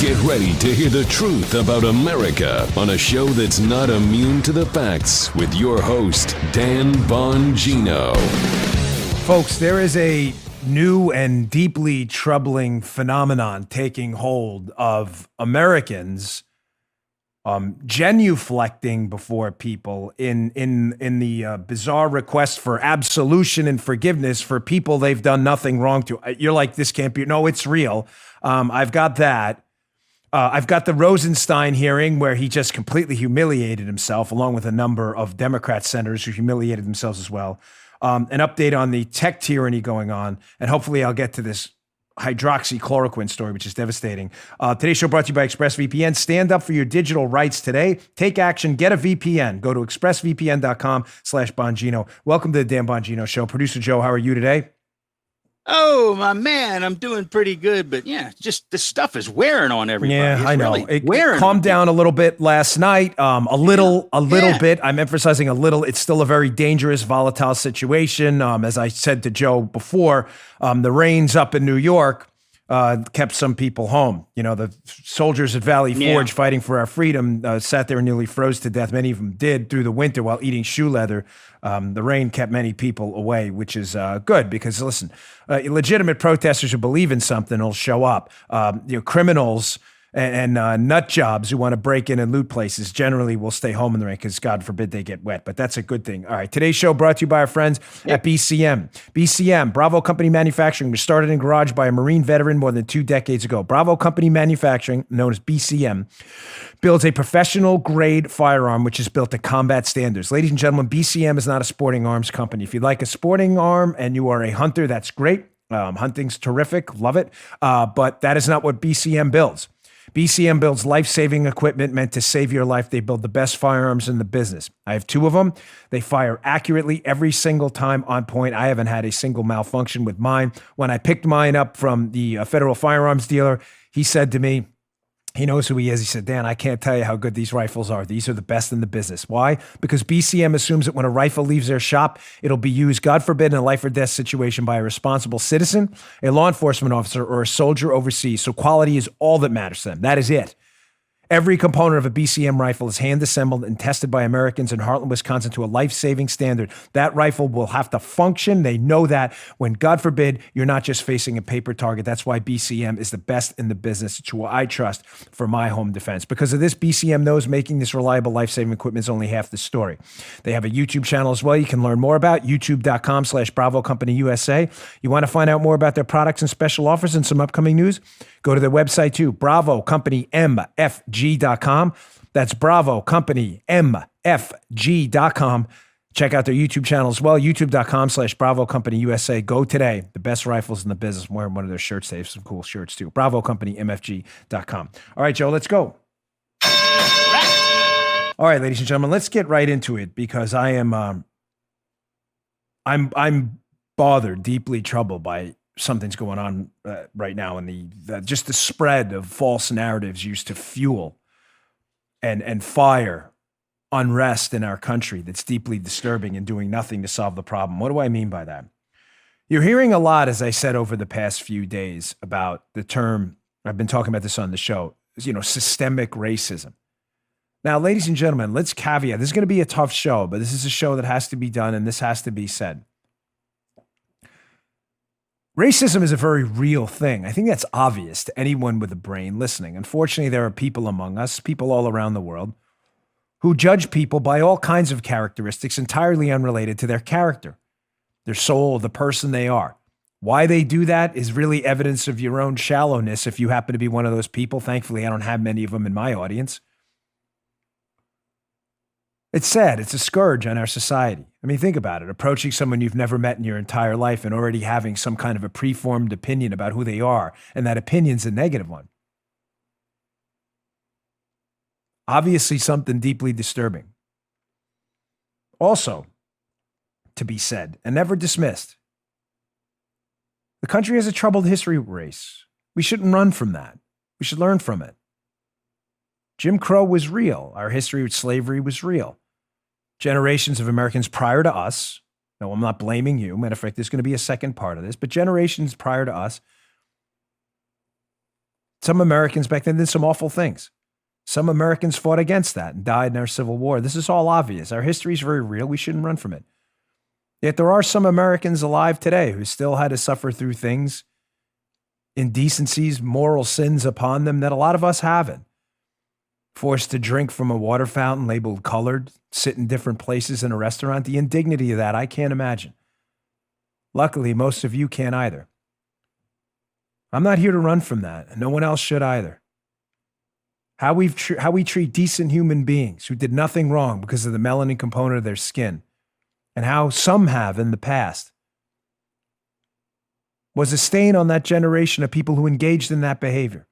Get ready to hear the truth about America on a show that's not immune to the facts with your host, Dan Bongino. Folks, there is a new and deeply troubling phenomenon taking hold of Americans genuflecting before people in the bizarre request for absolution and forgiveness for people they've done nothing wrong to. You're like, this can't be. No, it's real. I've got that. I've got the Rosenstein hearing where he just completely humiliated himself, along with a number of Democrat senators who humiliated themselves as well. An update on the tech tyranny going on, and hopefully I'll get to this hydroxychloroquine story, which is devastating. Today's show brought to you by ExpressVPN. Stand up for your digital rights today. Take action. Get a VPN. Go to expressvpn.com/Bongino. Welcome to the Dan Bongino Show. Producer Joe, how are you today? Oh, my man, I'm doing pretty good, but yeah, just this stuff is wearing on everybody. Yeah, it's I know. Really it calmed down a little bit last night. A little bit. I'm emphasizing a little. It's still a very dangerous, volatile situation. As I said to Joe before, the rains up in New York kept some people home. You know, the soldiers at Valley Forge fighting for our freedom sat there and nearly froze to death. Many of them did through the winter while eating shoe leather. The rain kept many people away, which is good because, listen, legitimate protesters who believe in something will show up. Criminals and nut jobs who want to break in and loot places generally will stay home in the rain because God forbid they get wet, but that's a good thing. All right, today's show brought to you by our friends at BCM. BCM, Bravo Company Manufacturing, was started in a garage by a Marine veteran more than 2 decades ago. Bravo Company Manufacturing, known as BCM, builds a professional grade firearm which is built to combat standards. Ladies and gentlemen, BCM is not a sporting arms company. If you like a sporting arm and you are a hunter, that's great. Hunting's terrific, love it. But that is not what BCM builds. BCM builds life-saving equipment meant to save your life. They build the best firearms in the business. I have 2 of them. They fire accurately every single time on point. I haven't had a single malfunction with mine. When I picked mine up from the federal firearms dealer, he said to me, he knows who he is. He said, Dan, I can't tell you how good these rifles are. These are the best in the business. Why? Because BCM assumes that when a rifle leaves their shop, it'll be used, God forbid, in a life or death situation by a responsible citizen, a law enforcement officer, or a soldier overseas. So quality is all that matters to them. That is it. Every component of a BCM rifle is hand-assembled and tested by Americans in Heartland, Wisconsin to a life-saving standard. That rifle will have to function. They know that when, God forbid, you're not just facing a paper target. That's why BCM is the best in the business. It's who I trust for my home defense. Because of this, BCM knows making this reliable life-saving equipment is only half the story. They have a YouTube channel as well you can learn more about, youtube.com/Bravo Company USA. You want to find out more about their products and special offers and some upcoming news? Go to their website too, BravoCompanyMFG.com. That's BravoCompanyMFG.com. Check out their YouTube channel as well, youtube.com/Bravo Company USA. Go today. The best rifles in the business. I'm wearing one of their shirts. They have some cool shirts too. BravoCompanyMFG.com. All right, Joe, let's go. All right, ladies and gentlemen, let's get right into it because I am, I'm bothered, deeply troubled by something's going on right now in just the spread of false narratives used to fuel and fire unrest in our country that's deeply disturbing and doing nothing to solve the problem. What do I mean by that? You're hearing a lot, as I said over the past few days, about the term, I've been talking about this on the show, systemic racism. Now, ladies and gentlemen, let's caveat, this is going to be a tough show, but this is a show that has to be done and this has to be said. Racism is a very real thing. I think that's obvious to anyone with a brain listening. Unfortunately, there are people among us, people all around the world, who judge people by all kinds of characteristics entirely unrelated to their character, their soul, the person they are. Why they do that is really evidence of your own shallowness if you happen to be one of those people. Thankfully, I don't have many of them in my audience. It's sad. It's a scourge on our society. I mean, think about it. Approaching someone you've never met in your entire life and already having some kind of a preformed opinion about who they are, and that opinion's a negative one. Obviously, something deeply disturbing. Also, to be said and never dismissed, the country has a troubled history with race. We shouldn't run from that. We should learn from it. Jim Crow was real. Our history with slavery was real. Generations of Americans prior to us, no, I'm not blaming you. Matter of fact, there's going to be a second part of this, but generations prior to us Some Americans back then did some awful things. Some Americans fought against that and died in our Civil War. This is all obvious. Our history is very real. We shouldn't run from it. Yet there are some Americans alive today who still had to suffer through things, indecencies, moral sins upon them that a lot of us haven't. Forced to drink from a water fountain labeled colored, sit in different places in a restaurant. The indignity of that, I can't imagine. Luckily, most of you can't either. I'm not here to run from that, and no one else should either. How we treat decent human beings who did nothing wrong because of the melanin component of their skin, and how some have in the past, was a stain on that generation of people who engaged in that behavior.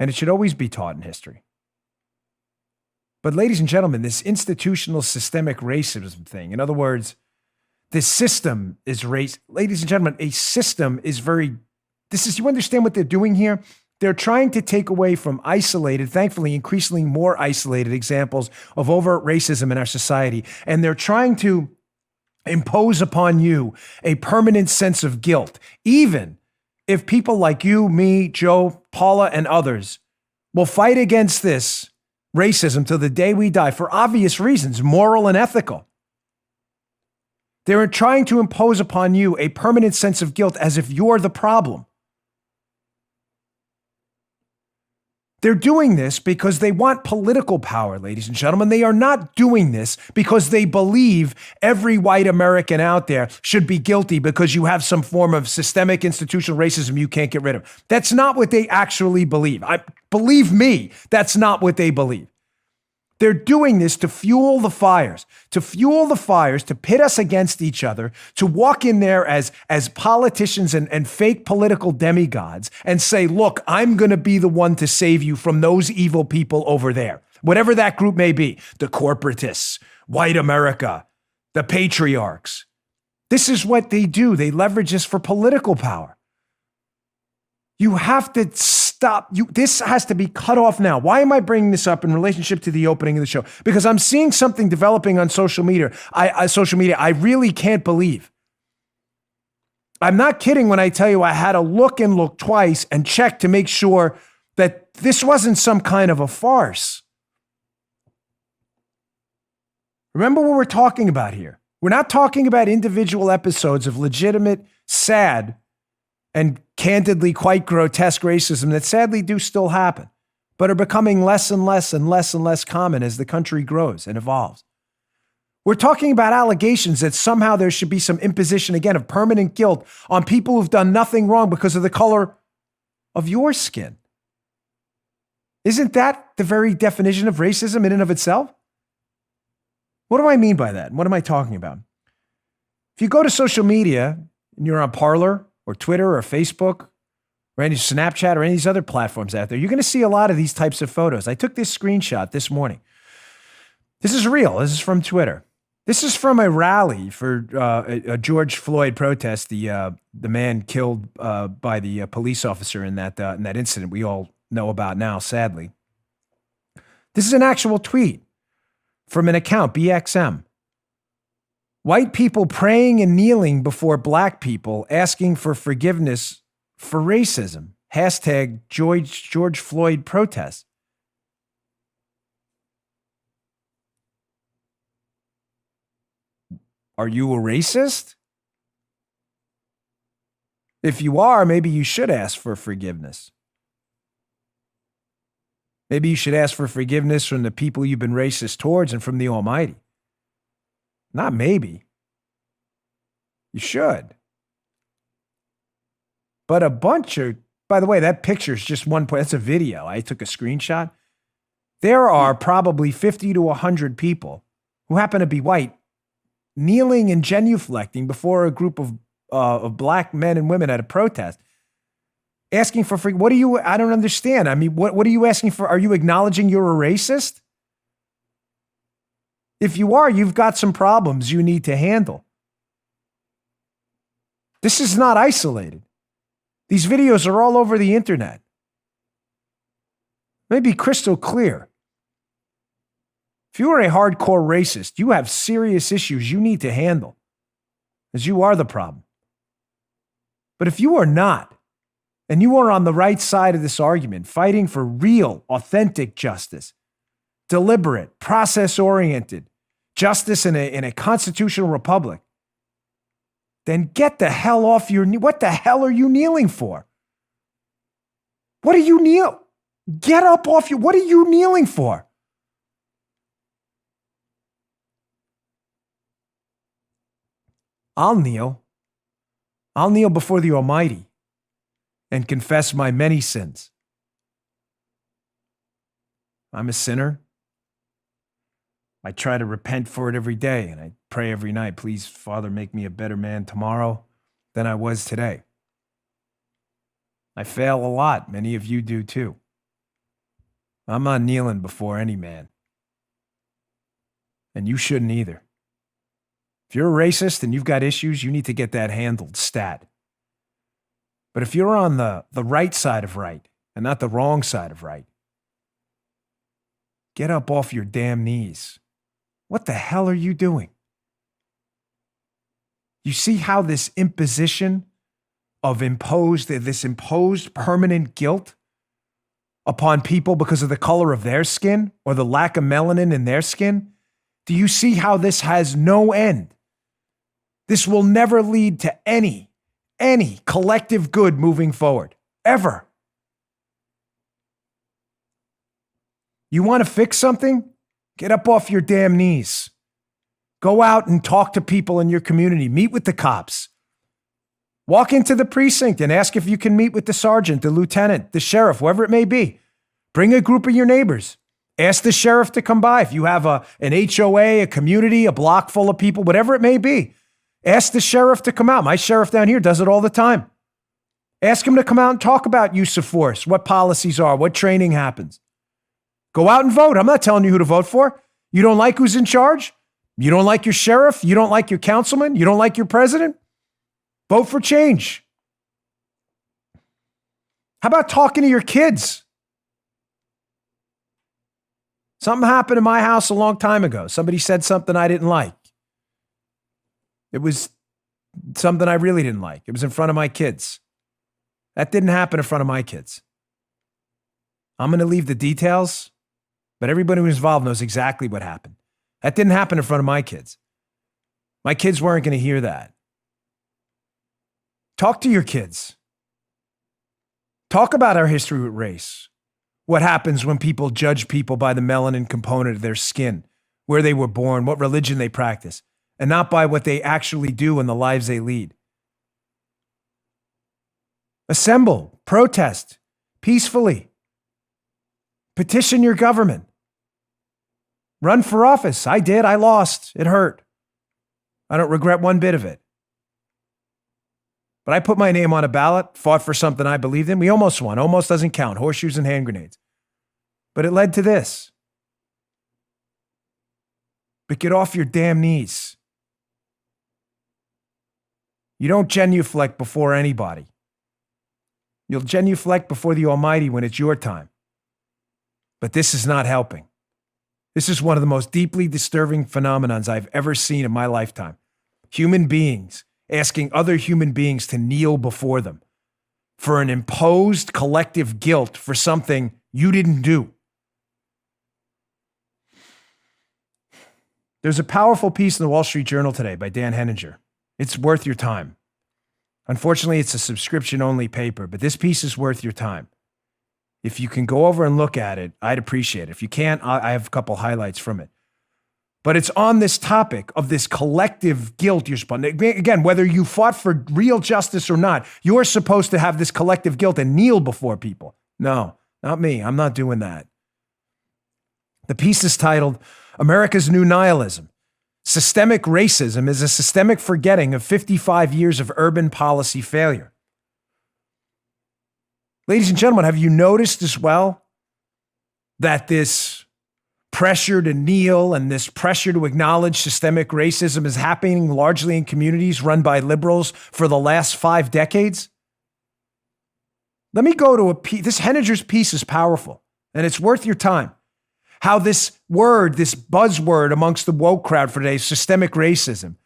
And it should always be taught in history. But ladies and gentlemen, this institutional systemic racism thing, in other words, this system is race. Ladies and gentlemen, a system is you understand what they're doing here? They're trying to take away from isolated, thankfully, increasingly more isolated examples of overt racism in our society. And they're trying to impose upon you a permanent sense of guilt, even if people like you, me, Joe, Paula, and others will fight against this racism till the day we die for obvious reasons, moral and ethical. They're trying to impose upon you a permanent sense of guilt as if you're the problem. They're doing this because they want political power, ladies and gentlemen. They are not doing this because they believe every white American out there should be guilty because you have some form of systemic institutional racism you can't get rid of. That's not what they actually believe. Believe me, that's not what they believe. They're doing this to fuel the fires, to pit us against each other, to walk in there as politicians and fake political demigods and say, look, I'm going to be the one to save you from those evil people over there, whatever that group may be, the corporatists, white America, the patriarchs. This is what they do. They leverage this for political power. You have to stop. This has to be cut off now. Why am I bringing this up in relationship to the opening of the show? Because I'm seeing something developing on social media. I really can't believe. I'm not kidding when I tell you I had to look twice and check to make sure that this wasn't some kind of a farce. Remember what we're talking about here. We're not talking about individual episodes of legitimate, sad, and candidly quite grotesque racism that sadly do still happen, but are becoming less and less and less and less common as the country grows and evolves. We're talking about allegations that somehow there should be some imposition, again, of permanent guilt on people who've done nothing wrong because of the color of your skin. Isn't that the very definition of racism in and of itself? What do I mean by that? What am I talking about? If you go to social media and you're on Parler, or Twitter or Facebook or any Snapchat or any of these other platforms out there, you're going to see a lot of these types of photos. I took this screenshot this morning. This is real. This is from Twitter. This is from a rally for a George Floyd protest, the man killed by the police officer in that incident we all know about now, sadly. This is an actual tweet from an account, BXM. White people praying and kneeling before black people asking for forgiveness for racism. Hashtag George Floyd protest. Are you a racist? If you are, maybe you should ask for forgiveness. Maybe you should ask for forgiveness from the people you've been racist towards and from the Almighty. Not maybe. You should. But by the way, that picture is just one point. That's a video. I took a screenshot. There are probably 50 to 100 people who happen to be white kneeling and genuflecting before a group of black men and women at a protest, asking for free. I don't understand. I mean, what are you asking for? Are you acknowledging you're a racist? If you are, you've got some problems you need to handle. This is not isolated. These videos are all over the internet. Let me be crystal clear. If you are a hardcore racist, you have serious issues you need to handle, as you are the problem. But if you are not, And you are on the right side of this argument, fighting for real, authentic justice, deliberate, process-oriented justice in a constitutional republic. Then get the hell off your knee. What the hell are you kneeling for? What are you kneel? Get up off your, what are you kneeling for? I'll kneel. I'll kneel before the Almighty and confess my many sins. I'm a sinner. I try to repent for it every day, and I pray every night, please, Father, make me a better man tomorrow than I was today. I fail a lot. Many of you do too. I'm not kneeling before any man. And you shouldn't either. If you're a racist and you've got issues, you need to get that handled stat. But if you're on the right side of right and not the wrong side of right, get up off your damn knees. What the hell are you doing? You see how this imposition of this imposed permanent guilt upon people because of the color of their skin or the lack of melanin in their skin? Do you see how this has no end? This will never lead to any collective good moving forward, ever. You want to fix something? Get up off your damn knees. Go out and talk to people in your community. Meet with the cops. Walk into the precinct and ask if you can meet with the sergeant, the lieutenant, the sheriff, whoever it may be. Bring a group of your neighbors. Ask the sheriff to come by. If you have an HOA, a community, a block full of people, whatever it may be, ask the sheriff to come out. My sheriff down here does it all the time. Ask him to come out and talk about use of force, what policies are, what training happens. Go out and vote. I'm not telling you who to vote for. You don't like who's in charge? You don't like your sheriff? You don't like your councilman? You don't like your president? Vote for change. How about talking to your kids? Something happened in my house a long time ago. Somebody said something I didn't like. It was something I really didn't like. It was in front of my kids. That didn't happen in front of my kids. I'm going to leave the details, but everybody who's involved knows exactly what happened. That didn't happen in front of my kids. My kids weren't going to hear that. Talk to your kids. Talk about our history with race. What happens when people judge people by the melanin component of their skin, where they were born, what religion they practice, and not by what they actually do in the lives they lead. Assemble, protest, peacefully. Petition your government. Run for office. I did. I lost. It hurt. I don't regret one bit of it. But I put my name on a ballot, fought for something I believed in. We almost won. Almost doesn't count. Horseshoes and hand grenades. But it led to this. But get off your damn knees. You don't genuflect before anybody. You'll genuflect before the Almighty when it's your time. But this is not helping. This is one of the most deeply disturbing phenomenons I've ever seen in my lifetime. Human beings asking other human beings to kneel before them for an imposed collective guilt for something you didn't do. There's a powerful piece in the Wall Street Journal today by Dan Henninger. It's worth your time. Unfortunately, it's a subscription-only paper, but this piece is worth your time. If you can go over and look at it, I'd appreciate it. If you can't, I have a couple highlights from it. But it's on this topic of this collective guilt you're supposed to, again, whether you fought for real justice or not, you're supposed to have this collective guilt and kneel before people. No, not me. I'm not doing that. The piece is titled, America's New Nihilism. Systemic racism is a systemic forgetting of 55 years of urban policy failure. Ladies and gentlemen, have you noticed as well that this pressure to kneel and this pressure to acknowledge systemic racism is happening largely in communities run by liberals for the last 5 decades? Let me go to a piece. This Henninger's piece is powerful, and it's worth your time. How this word, this buzzword amongst the woke crowd for today, systemic racism,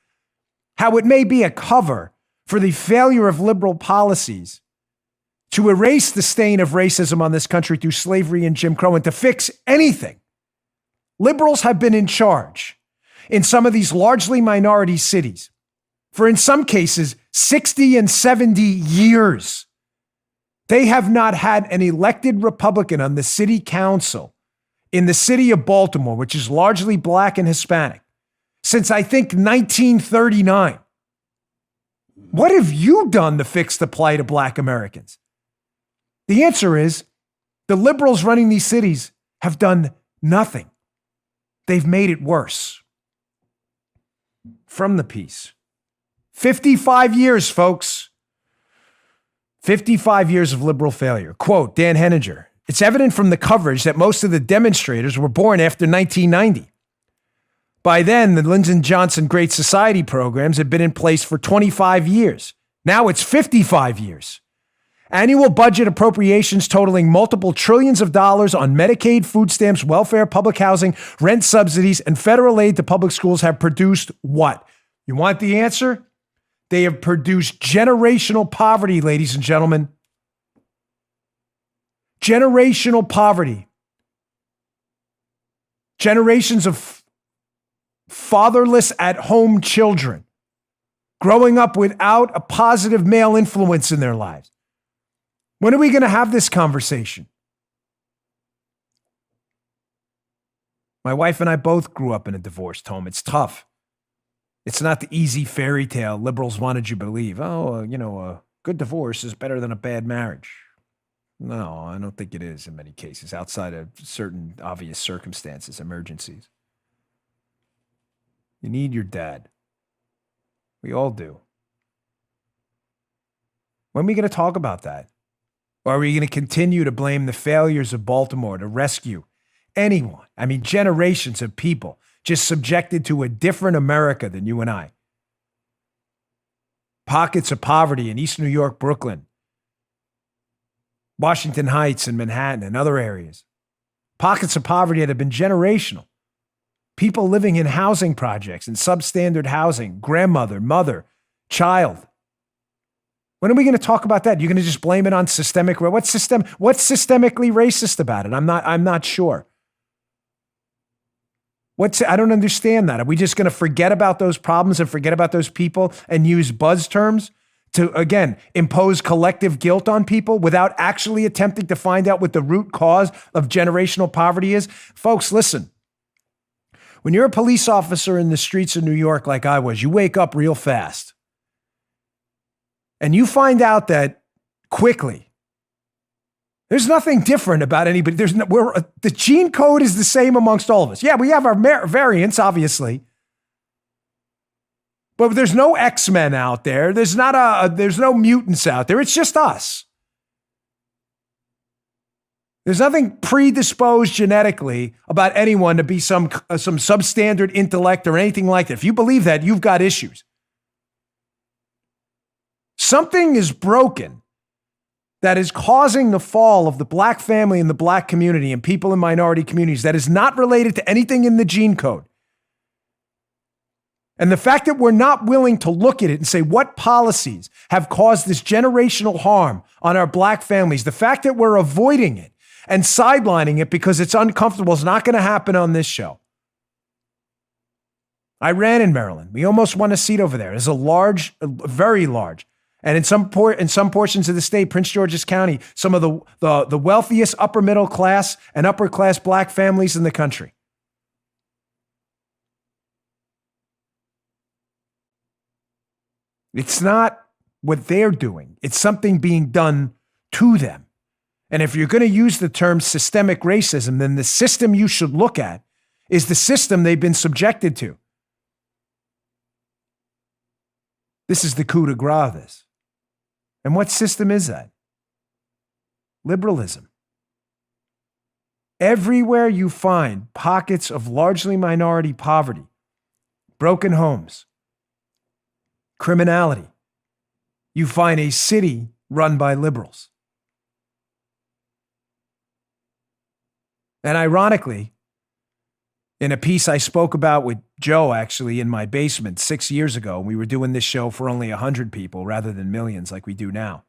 how it may be a cover for the failure of liberal policies to erase the stain of racism on this country through slavery and Jim Crow and to fix anything. Liberals have been in charge in some of these largely minority cities for, in some cases, 60 and 70 years. They have not had an elected Republican on the city council in the city of Baltimore, which is largely black and Hispanic, since I think 1939. What have you done to fix the plight of black Americans? The answer is the liberals running these cities have done nothing. They've made it worse. From the piece. 55 years, folks. 55 years of liberal failure. Quote, Dan Henninger, it's evident from the coverage that most of the demonstrators were born after 1990. By then, the Lyndon Johnson Great Society programs had been in place for 25 years. Now it's 55 years. Annual budget appropriations totaling multiple trillions of dollars on Medicaid, food stamps, welfare, public housing, rent subsidies, and federal aid to public schools have produced what? You want the answer? They have produced generational poverty, ladies and gentlemen. Generational poverty. Generations of fatherless at-home children growing up without a positive male influence in their lives. When are we going to have this conversation? My wife and I both grew up in a divorced home. It's tough. It's not the easy fairy tale liberals wanted you to believe. Oh, a good divorce is better than a bad marriage. No, I don't think it is in many cases, outside of certain obvious circumstances, emergencies. You need your dad. We all do. When are we going to talk about that? Or are we going to continue to blame the failures of Baltimore to rescue anyone? I mean, generations of people just subjected to a different America than you and I. Pockets of poverty in East New York, Brooklyn, Washington Heights and Manhattan and other areas. Pockets of poverty that have been generational. People living in housing projects and substandard housing, grandmother, mother, child. When are we going to talk about that? You're going to just blame it on systemic? What's systemically racist about it? I'm not sure. I don't understand that. Are we just going to forget about those problems and forget about those people and use buzz terms to, again, impose collective guilt on people without actually attempting to find out what the root cause of generational poverty is? Folks, listen. When you're a police officer in the streets of New York like I was, you wake up real fast. And you find out that quickly, there's nothing different about anybody. The gene code is the same amongst all of us. Yeah, we have our variants, obviously. But there's no X-Men out there. There's no mutants out there. It's just us. There's nothing predisposed genetically about anyone to be some substandard intellect or anything like that. If you believe that, you've got issues. Something is broken that is causing the fall of the black family and the black community and people in minority communities that is not related to anything in the gene code. And the fact that we're not willing to look at it and say what policies have caused this generational harm on our black families, the fact that we're avoiding it and sidelining it because it's uncomfortable is not going to happen on this show. I ran in Maryland. We almost won a seat over there. It's very large. And in some portions of the state, Prince George's County, some of the wealthiest upper middle class and upper class black families in the country. It's not what they're doing. It's something being done to them. And if you're going to use the term systemic racism, then the system you should look at is the system they've been subjected to. This is the coup de grace of this. And what system is that? Liberalism. Everywhere you find pockets of largely minority poverty, broken homes, criminality, you find a city run by liberals. And ironically, in a piece I spoke about with Joe, actually, in my basement 6 years ago, we were doing this show for only 100 people rather than millions like we do now.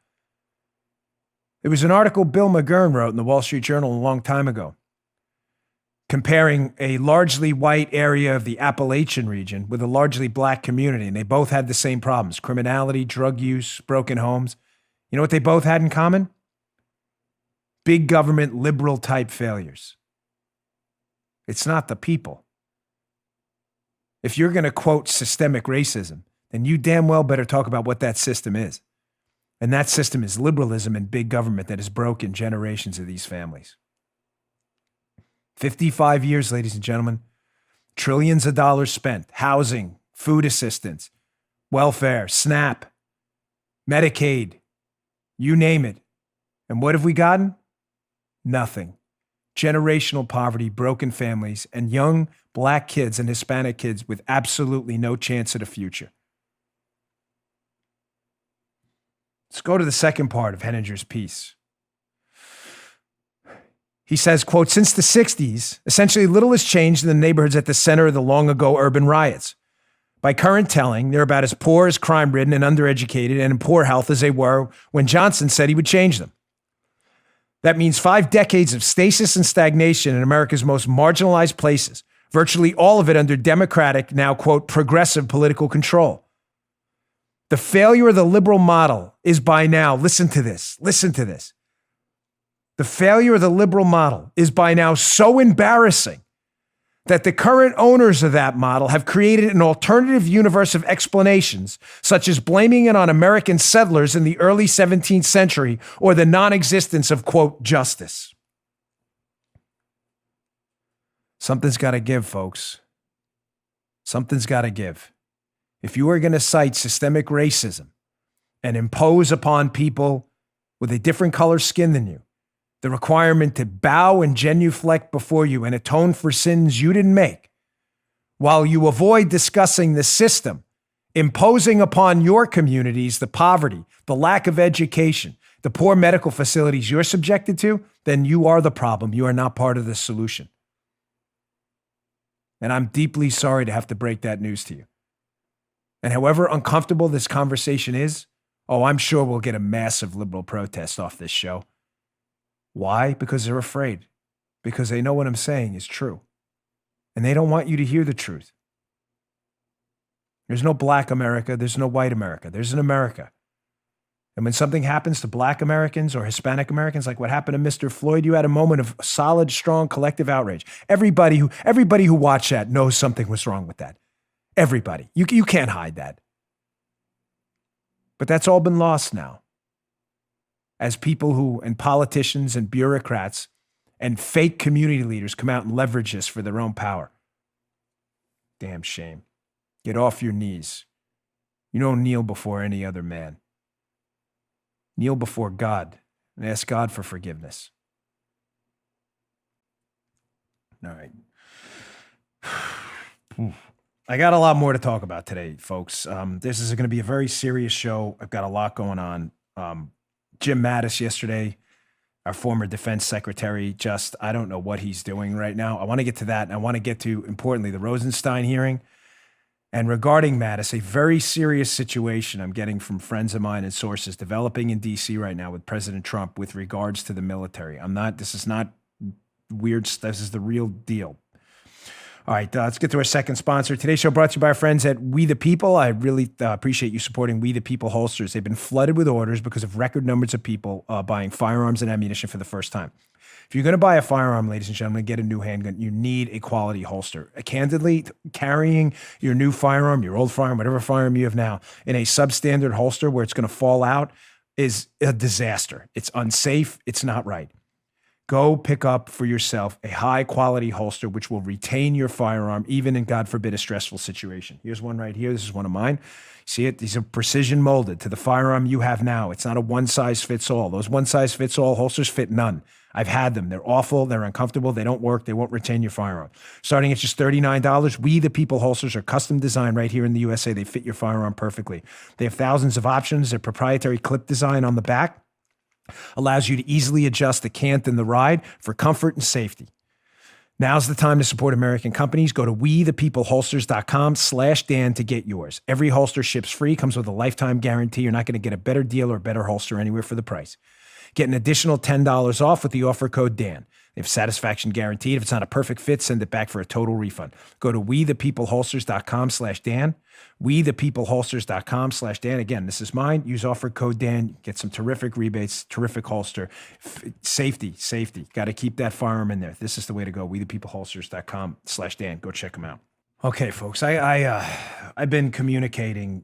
There was an article Bill McGurn wrote in the Wall Street Journal a long time ago, comparing a largely white area of the Appalachian region with a largely black community, and they both had the same problems: criminality, drug use, broken homes. You know what they both had in common? Big government, liberal type failures. It's not the people. If you're going to quote systemic racism, then you damn well better talk about what that system is. And that system is liberalism and big government that has broken generations of these families. 55 years, ladies and gentlemen, trillions of dollars spent, housing, food assistance, welfare, SNAP, Medicaid, you name it. And what have we gotten? Nothing. Generational poverty, broken families, and young black kids and Hispanic kids with absolutely no chance at a future. Let's go to the second part of Henninger's piece. He says, quote, since the 60s, essentially little has changed in the neighborhoods at the center of the long-ago urban riots. By current telling, they're about as poor, as crime-ridden, and undereducated, and in poor health as they were when Johnson said he would change them. That means 5 decades of stasis and stagnation in America's most marginalized places, virtually all of it under Democratic, now, quote, progressive political control. The failure of the liberal model is by now, listen to this. The failure of the liberal model is by now so embarrassing that the current owners of that model have created an alternative universe of explanations, such as blaming it on American settlers in the early 17th century or the non-existence of, quote, justice. Something's got to give, folks. Something's got to give. If you are going to cite systemic racism and impose upon people with a different color skin than you the requirement to bow and genuflect before you and atone for sins you didn't make, while you avoid discussing the system, imposing upon your communities the poverty, the lack of education, the poor medical facilities you're subjected to, then you are the problem. You are not part of the solution. And I'm deeply sorry to have to break that news to you. And however uncomfortable this conversation is, I'm sure we'll get a massive liberal protest off this show. Why? Because they're afraid. Because they know what I'm saying is true. And they don't want you to hear the truth. There's no black America. There's no white America. There's an America. And when something happens to black Americans or Hispanic Americans, like what happened to Mr. Floyd, you had a moment of solid, strong, collective outrage. Everybody who watched that knows something was wrong with that. Everybody. You can't hide that. But that's all been lost now. As people and politicians and bureaucrats and fake community leaders come out and leverage this for their own power. Damn shame. Get off your knees. You don't kneel before any other man. Kneel before God and ask God for forgiveness. All right. I got a lot more to talk about today, folks. This is going to be a very serious show. I've got a lot going on. Jim Mattis yesterday, our former defense secretary, I don't know what he's doing right now. I want to get to that, and I want to get to, importantly, the Rosenstein hearing. And regarding Mattis, a very serious situation I'm getting from friends of mine and sources developing in D.C. right now with President Trump with regards to the military. This is not weird. This is the real deal. All right, let's get to our second sponsor. Today's show brought to you by our friends at We the People. I really appreciate you supporting We the People holsters. They've been flooded with orders because of record numbers of people buying firearms and ammunition for the first time. If you're going to buy a firearm, ladies and gentlemen, get a new handgun, you need a quality holster. Candidly, carrying your new firearm, your old firearm, whatever firearm you have now, in a substandard holster where it's going to fall out is a disaster. It's unsafe. It's not right. Go pick up for yourself a high-quality holster which will retain your firearm even in, God forbid, a stressful situation. Here's one right here. This is one of mine. See it? These are precision molded to the firearm you have now. It's not a one-size-fits-all. Those one-size-fits-all holsters fit none. I've had them. They're awful. They're uncomfortable. They don't work. They won't retain your firearm. Starting at just $39, We the People holsters are custom designed right here in the USA. They fit your firearm perfectly. They have thousands of options. Their proprietary clip design on the back allows you to easily adjust the cant and the ride for comfort and safety. Now's the time to support American companies. Go to wethepeopleholsters.com/Dan to get yours. Every holster ships free, comes with a lifetime guarantee. You're not going to get a better deal or better holster anywhere for the price. Get an additional $10 off with the offer code Dan. They have satisfaction guaranteed. If it's not a perfect fit, send it back for a total refund. Go to wethepeopleholsters.com/Dan. wethepeopleholsters.com/Dan. Again, this is mine. Use offer code Dan. Get some terrific rebates, terrific holster. Safety. Got to keep that firearm in there. This is the way to go. wethepeopleholsters.com/Dan. Go check them out. Okay, folks, I've been communicating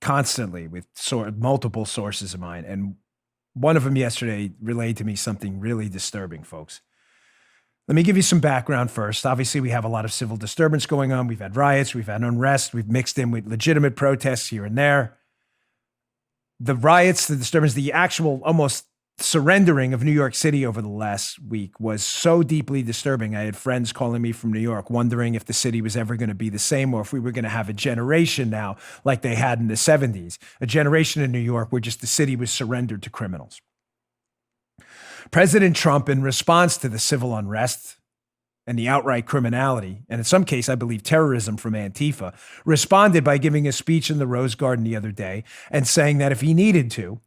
constantly with multiple sources of mine, and one of them yesterday relayed to me something really disturbing, folks. Let me give you some background first. Obviously, we have a lot of civil disturbance going on. We've had riots, we've had unrest, we've mixed in with legitimate protests here and there. The riots, the disturbance, the actual almost surrendering of New York City over the last week was so deeply disturbing. I had friends calling me from New York wondering if the city was ever going to be the same or if we were going to have a generation now like they had in the 70s, a generation in New York where just the city was surrendered to criminals. President Trump, in response to the civil unrest and the outright criminality, and in some case, I believe terrorism from Antifa, responded by giving a speech in the Rose Garden the other day and saying that if he needed to,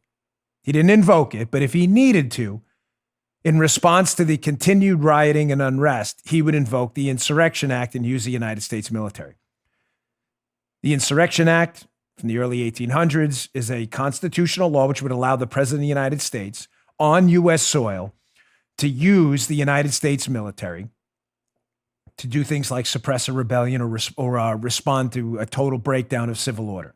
he didn't invoke it, but if he needed to, in response to the continued rioting and unrest, he would invoke the Insurrection Act and use the United States military. The Insurrection Act from the early 1800s is a constitutional law which would allow the President of the United States on U.S. soil to use the United States military to do things like suppress a rebellion or respond to a total breakdown of civil order.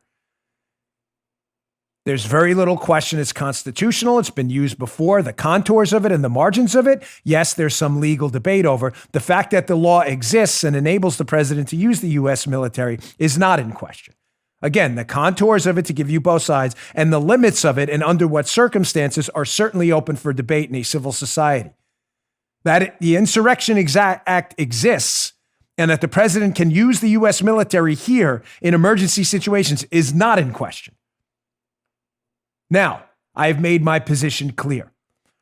There's very little question it's constitutional. It's been used before. The contours of it and the margins of it, yes, there's some legal debate over. The fact that the law exists and enables the president to use the U.S. military is not in question. Again, the contours of it, to give you both sides, and the limits of it and under what circumstances are certainly open for debate in a civil society. That the Insurrection Act exists and that the president can use the U.S. military here in emergency situations is not in question. Now, I have made my position clear.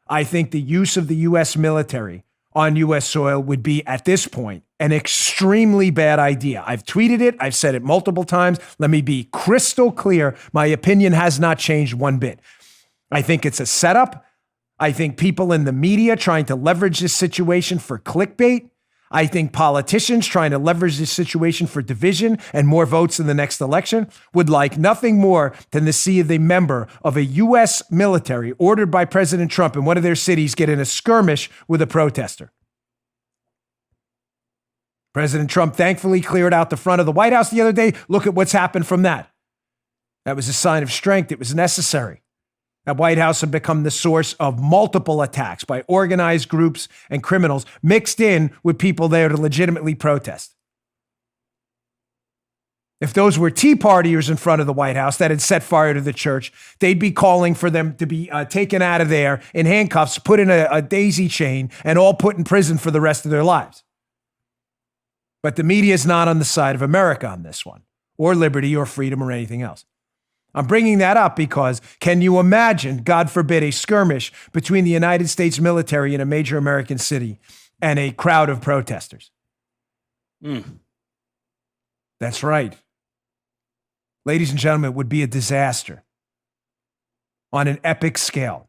I think the use of the U.S. military on U.S. soil would be, at this point, an extremely bad idea. I've tweeted it. I've said it multiple times. Let me be crystal clear. My opinion has not changed one bit. I think it's a setup. I think people in the media trying to leverage this situation for clickbait. I think politicians trying to leverage this situation for division and more votes in the next election would like nothing more than to see the member of a U.S. military ordered by President Trump in one of their cities get in a skirmish with a protester. President Trump thankfully cleared out the front of the White House the other day. Look at what's happened from that. That was a sign of strength. It was necessary. That White House had become the source of multiple attacks by organized groups and criminals mixed in with people there to legitimately protest. If those were Tea Partiers in front of the White House that had set fire to the church, they'd be calling for them to be taken out of there in handcuffs, put in a daisy chain, and all put in prison for the rest of their lives. But the media is not on the side of America on this one, or liberty or freedom or anything else. I'm bringing that up because can you imagine, God forbid, a skirmish between the United States military in a major American city and a crowd of protesters? That's right. Ladies and gentlemen, it would be a disaster on an epic scale.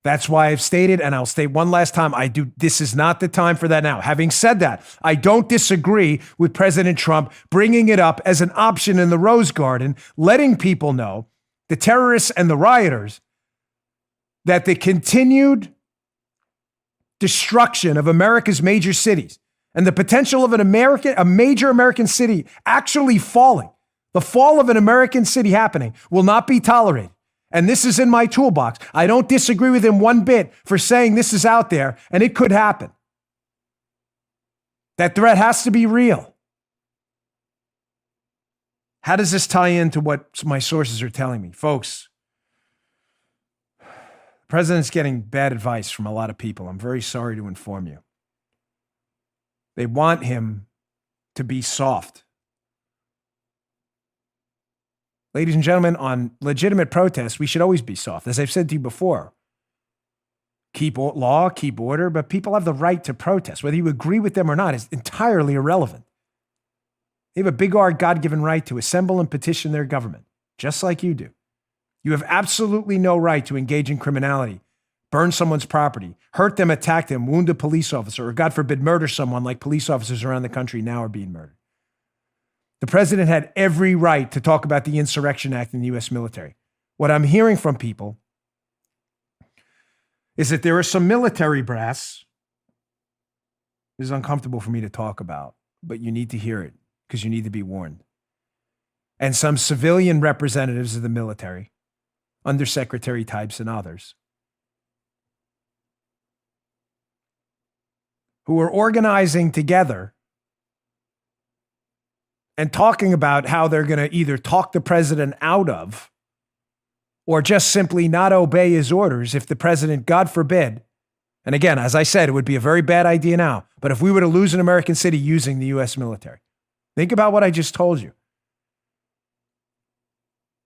That's why I've stated, and I'll state one last time, this is not the time for that now. Having said that, I don't disagree with President Trump bringing it up as an option in the Rose Garden, letting people know, the terrorists and the rioters, that the continued destruction of America's major cities and the potential of a major American city actually falling, the fall of an American city happening, will not be tolerated. And this is in my toolbox. I don't disagree with him one bit for saying this is out there and it could happen. That threat has to be real. How does this tie into what my sources are telling me? Folks, the president's getting bad advice from a lot of people. I'm very sorry to inform you. They want him to be soft. Ladies and gentlemen, on legitimate protests, we should always be soft. As I've said to you before, keep law, keep order, but people have the right to protest. Whether you agree with them or not is entirely irrelevant. They have a big, God-given right to assemble and petition their government, just like you do. You have absolutely no right to engage in criminality, burn someone's property, hurt them, attack them, wound a police officer, or God forbid, murder someone like police officers around the country now are being murdered. The president had every right to talk about the Insurrection Act in the U.S. military. What I'm hearing from people is that there are some military brass. This is uncomfortable for me to talk about, but you need to hear it because you need to be warned. And some civilian representatives of the military, undersecretary types and others, who are organizing together and talking about how they're going to either talk the president out of or just simply not obey his orders if the president, God forbid, and again, as I said, it would be a very bad idea now, but if we were to lose an American city using the U.S. military, think about what I just told you.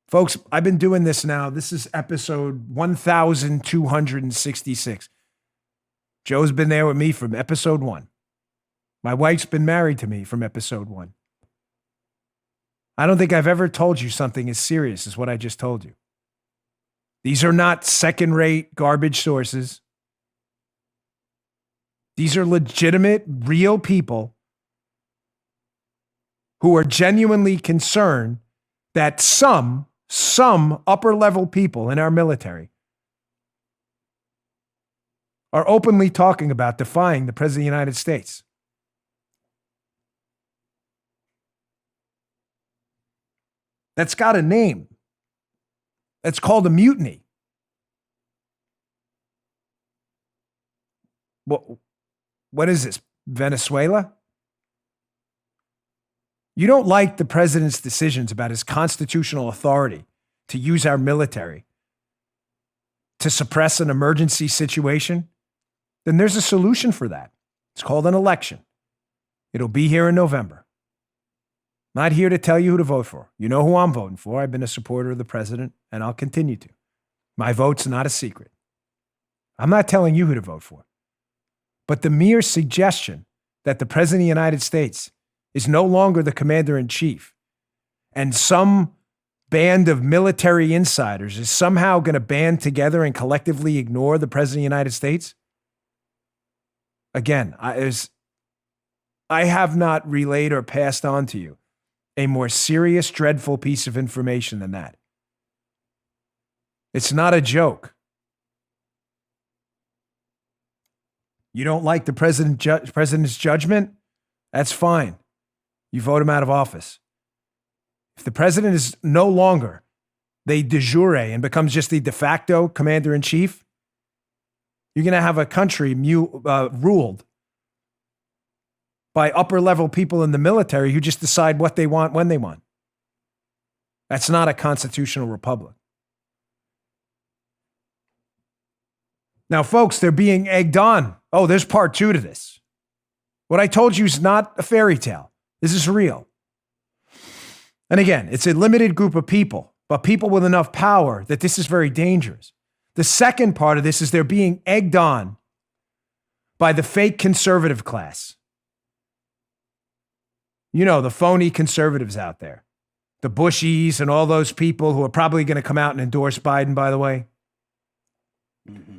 Folks, I've been doing this now. This is episode 1266. Joe's been there with me from episode 1. My wife's been married to me from episode 1. I don't think I've ever told you something as serious as what I just told you. These are not second-rate garbage sources. These are legitimate, real people who are genuinely concerned that some upper-level people in our military are openly talking about defying the President of the United States. That's got a name. It's called a mutiny. What is this, Venezuela? You don't like the president's decisions about his constitutional authority to use our military to suppress an emergency situation? Then there's a solution for that. It's called an election. It'll be here in November. Not here to tell you who to vote for. You know who I'm voting for. I've been a supporter of the president, and I'll continue to. My vote's not a secret. I'm not telling you who to vote for. But the mere suggestion that the president of the United States is no longer the commander-in-chief and some band of military insiders is somehow going to band together and collectively ignore the president of the United States? Again, I have not relayed or passed on to you a more serious, dreadful piece of information than that. It's not a joke. You don't like the president's judgment? That's fine. You vote him out of office. If the president is no longer the de jure and becomes just the de facto commander-in-chief, you're going to have a country ruled by upper-level people in the military who just decide what they want when they want. That's not a constitutional republic. Now, folks, they're being egged on. Oh, there's part 2 to this. What I told you is not a fairy tale. This is real. And again, it's a limited group of people, but people with enough power that this is very dangerous. The second part of this is they're being egged on by the fake conservative class. You know, the phony conservatives out there. The Bushies and all those people who are probably going to come out and endorse Biden, by the way. Mm-hmm.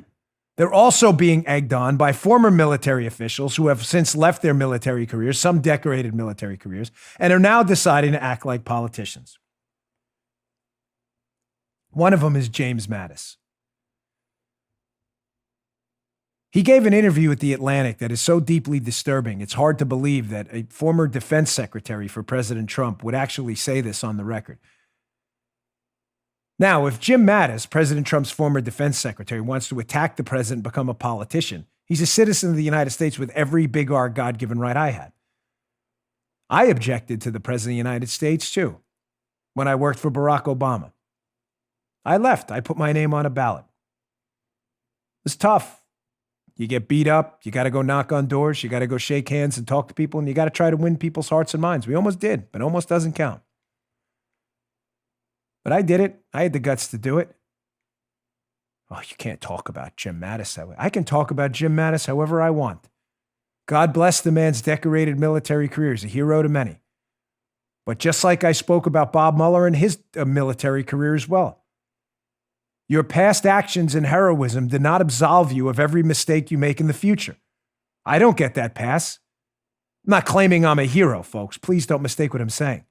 They're also being egged on by former military officials who have since left their military careers, some decorated military careers, and are now deciding to act like politicians. One of them is James Mattis. He gave an interview at The Atlantic that is so deeply disturbing, it's hard to believe that a former defense secretary for President Trump would actually say this on the record. Now, if Jim Mattis, President Trump's former defense secretary, wants to attack the president and become a politician, he's a citizen of the United States with every big R God-given right I had. I objected to the president of the United States, too, when I worked for Barack Obama. I left. I put my name on a ballot. It's tough. You get beat up. You got to go knock on doors. You got to go shake hands and talk to people, and you got to try to win people's hearts and minds. We almost did, but almost doesn't count. But I did it. I had the guts to do it. Oh, you can't talk about Jim Mattis that way. I can talk about Jim Mattis however I want. God bless the man's decorated military career. He's a hero to many. But just like I spoke about Bob Mueller and his military career as well. Your past actions and heroism did not absolve you of every mistake you make in the future. I don't get that pass. I'm not claiming I'm a hero, folks. Please don't mistake what I'm saying.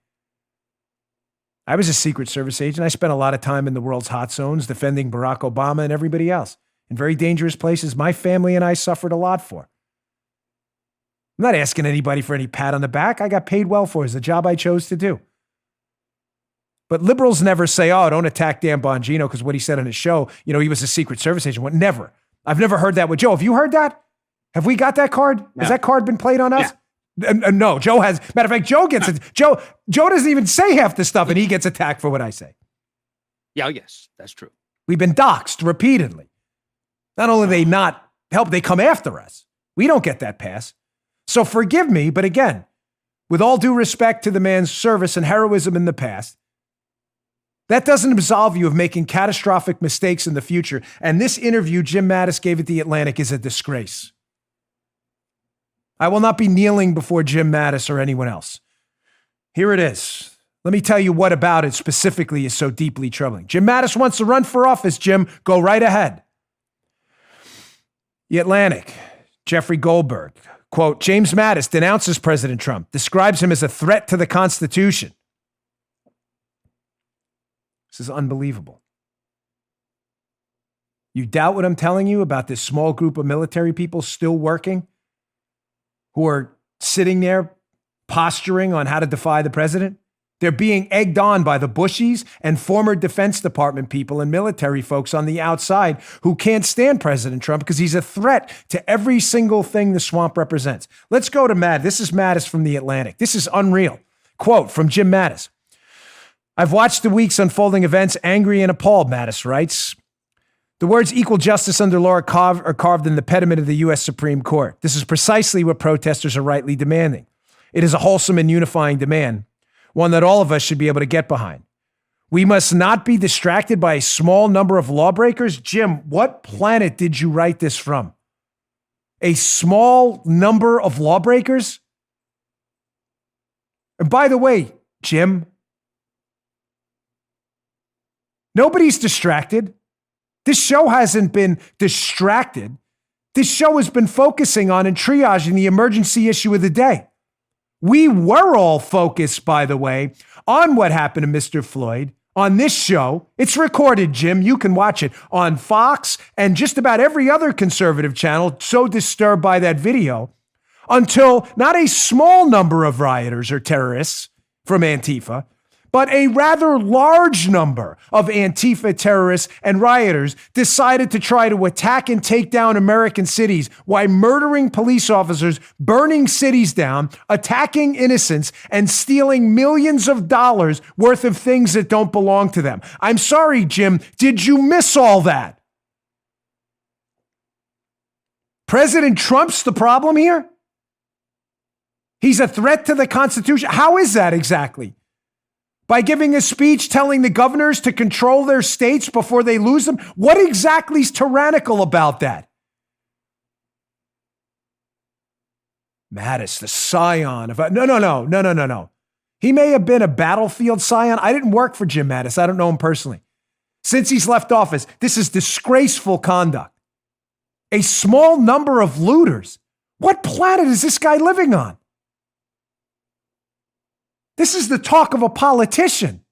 I was a Secret Service agent. I spent a lot of time in the world's hot zones defending Barack Obama and everybody else in very dangerous places my family and I suffered a lot for. I'm not asking anybody for any pat on the back. I got paid well for it. It's a job I chose to do. But liberals never say, oh, don't attack Dan Bongino because what he said on his show, he was a Secret Service agent. What? Never. I've never heard that with Joe. Have you heard that? Have we got that card? No. Has that card been played on us? Yeah. No, Joe has. Matter of fact, Joe gets it. Joe doesn't even say half the stuff and he gets attacked for what I say. Yeah, yes, that's true. We've been doxxed repeatedly. Not only they not help, they come after us. We don't get that pass. So forgive me, but again, with all due respect to the man's service and heroism in the past, that doesn't absolve you of making catastrophic mistakes in the future. And this interview Jim Mattis gave at The Atlantic is a disgrace. I will not be kneeling before Jim Mattis or anyone else. Here it is. Let me tell you what about it specifically is so deeply troubling. Jim Mattis wants to run for office, Jim. Go right ahead. The Atlantic, Jeffrey Goldberg, quote, James Mattis denounces President Trump, describes him as a threat to the Constitution. This is unbelievable. You doubt what I'm telling you about this small group of military people still working who are sitting there posturing on how to defy the president? They're being egged on by the Bushies and former Defense Department people and military folks on the outside who can't stand President Trump because he's a threat to every single thing the swamp represents. Let's go to Matt. This is Mattis from The Atlantic. This is unreal. Quote from Jim Mattis. I've watched the week's unfolding events angry and appalled, Mattis writes. The words equal justice under law are carved in the pediment of the U.S. Supreme Court. This is precisely what protesters are rightly demanding. It is a wholesome and unifying demand, one that all of us should be able to get behind. We must not be distracted by a small number of lawbreakers. Jim, what planet did you write this from? A small number of lawbreakers? And by the way, Jim, nobody's distracted. This show hasn't been distracted. This show has been focusing on and triaging the emergency issue of the day. We were all focused, by the way, on what happened to Mr. Floyd on this show. It's recorded, Jim. You can watch it on Fox and just about every other conservative channel, so disturbed by that video, until not a small number of rioters or terrorists from Antifa, but a rather large number of Antifa terrorists and rioters decided to try to attack and take down American cities while murdering police officers, burning cities down, attacking innocents, and stealing millions of dollars worth of things that don't belong to them. I'm sorry, Jim, did you miss all that? President Trump's the problem here? He's a threat to the Constitution. How is that exactly? By giving a speech telling the governors to control their states before they lose them? What exactly is tyrannical about that? Mattis, the scion of... No. He may have been a battlefield scion. I didn't work for Jim Mattis. I don't know him personally. Since he's left office, this is disgraceful conduct. A small number of looters. What planet is this guy living on? This is the talk of a politician,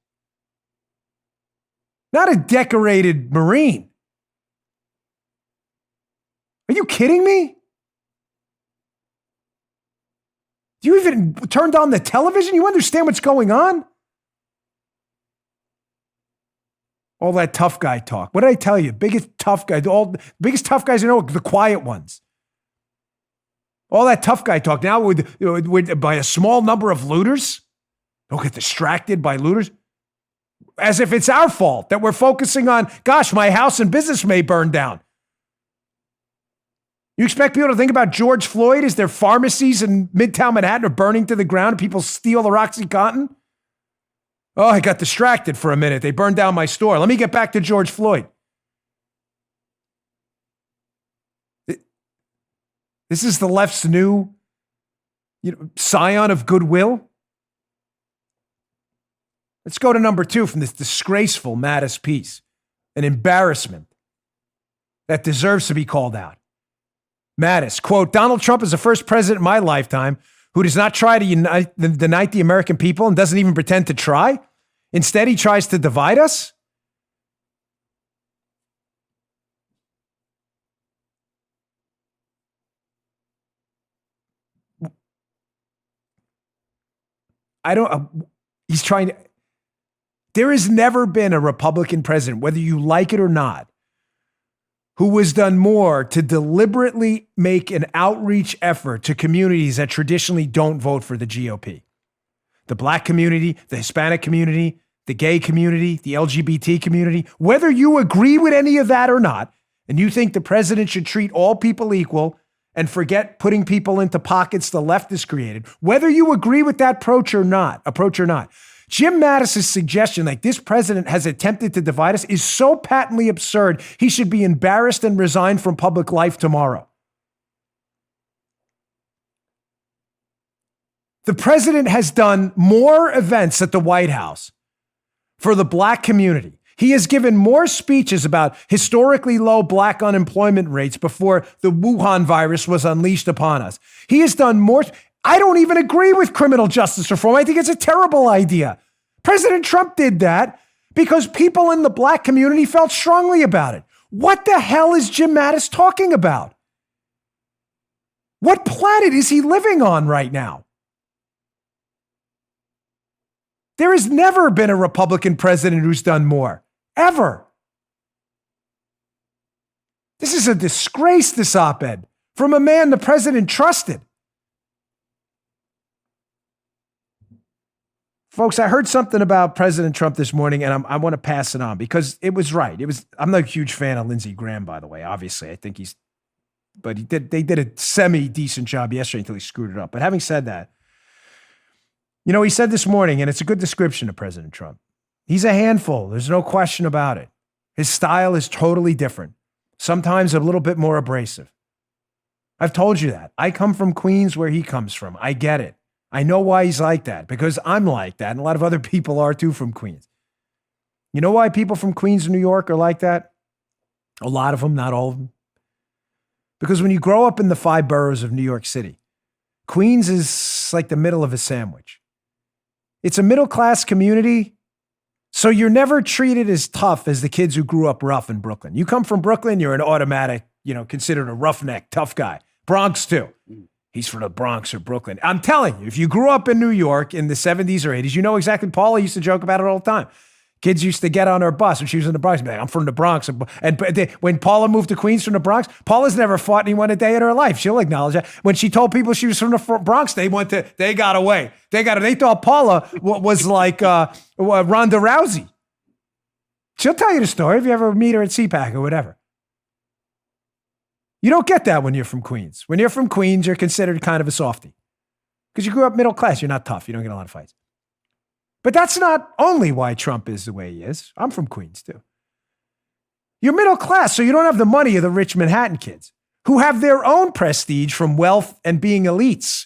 not a decorated Marine. Are you kidding me? Do you even turned on the television? You understand what's going on? All that tough guy talk. What did I tell you? Biggest tough guy. Biggest tough guys I know, the quiet ones. All that tough guy talk. Now with by a small number of looters. Don't get distracted by looters. As if it's our fault that we're focusing on, gosh, my house and business may burn down. You expect people to think about George Floyd as their pharmacies in Midtown Manhattan are burning to the ground and people steal the OxyContin? Oh, I got distracted for a minute. They burned down my store. Let me get back to George Floyd. This is the left's new, scion of goodwill. Let's go to number 2 from this disgraceful Mattis piece. an embarrassment that deserves to be called out. Mattis, quote, Donald Trump is the first president in my lifetime who does not try to unite the American people and doesn't even pretend to try. Instead, he tries to divide us. He's trying to, there has never been a Republican president, whether you like it or not, who has done more to deliberately make an outreach effort to communities that traditionally don't vote for the GOP. The Black community, the Hispanic community, the gay community, the LGBT community. Whether you agree with any of that or not, and you think the president should treat all people equal and forget putting people into pockets the left has created, whether you agree with that approach or not, Jim Mattis's suggestion that this president has attempted to divide us is so patently absurd, he should be embarrassed and resign from public life tomorrow. The president has done more events at the White House for the Black community. He has given more speeches about historically low Black unemployment rates before the Wuhan virus was unleashed upon us. He has done more. I don't even agree with criminal justice reform. I think it's a terrible idea. President Trump did that because people in the Black community felt strongly about it. What the hell is Jim Mattis talking about? What planet is he living on right now? There has never been a Republican president who's done more, ever. This is a disgrace, this op-ed, from a man the president trusted. Folks, I heard something about President Trump this morning, and I want to pass it on because it was right. I'm not a huge fan of Lindsey Graham, by the way. Obviously, I think they did a semi-decent job yesterday until he screwed it up. But having said that, he said this morning, and it's a good description of President Trump. He's a handful. There's no question about it. His style is totally different, sometimes a little bit more abrasive. I've told you that. I come from Queens where he comes from. I get it. I know why he's like that, because I'm like that, and a lot of other people are too from Queens. You know why people from Queens and New York are like that? A lot of them, not all of them. Because when you grow up in the 5 boroughs of New York City, Queens is like the middle of a sandwich. It's a middle-class community, so you're never treated as tough as the kids who grew up rough in Brooklyn. You come from Brooklyn, you're an automatic, considered a roughneck, tough guy. Bronx, too. He's from the Bronx or Brooklyn. I'm telling you, if you grew up in New York in the 70s or 80s, you know exactly. Paula used to joke about it all the time. Kids used to get on her bus when she was in the Bronx. Like, I'm from the Bronx. And when Paula moved to Queens from the Bronx, Paula's never fought anyone a day in her life. She'll acknowledge that. When she told people she was from the Bronx, they got away. They thought Paula was like Ronda Rousey. She'll tell you the story if you ever meet her at CPAC or whatever. You don't get that when you're from Queens. When you're from Queens, you're considered kind of a softie. Because you grew up middle class. You're not tough. You don't get a lot of fights. But that's not only why Trump is the way he is. I'm from Queens, too. You're middle class, so you don't have the money of the rich Manhattan kids who have their own prestige from wealth and being elites.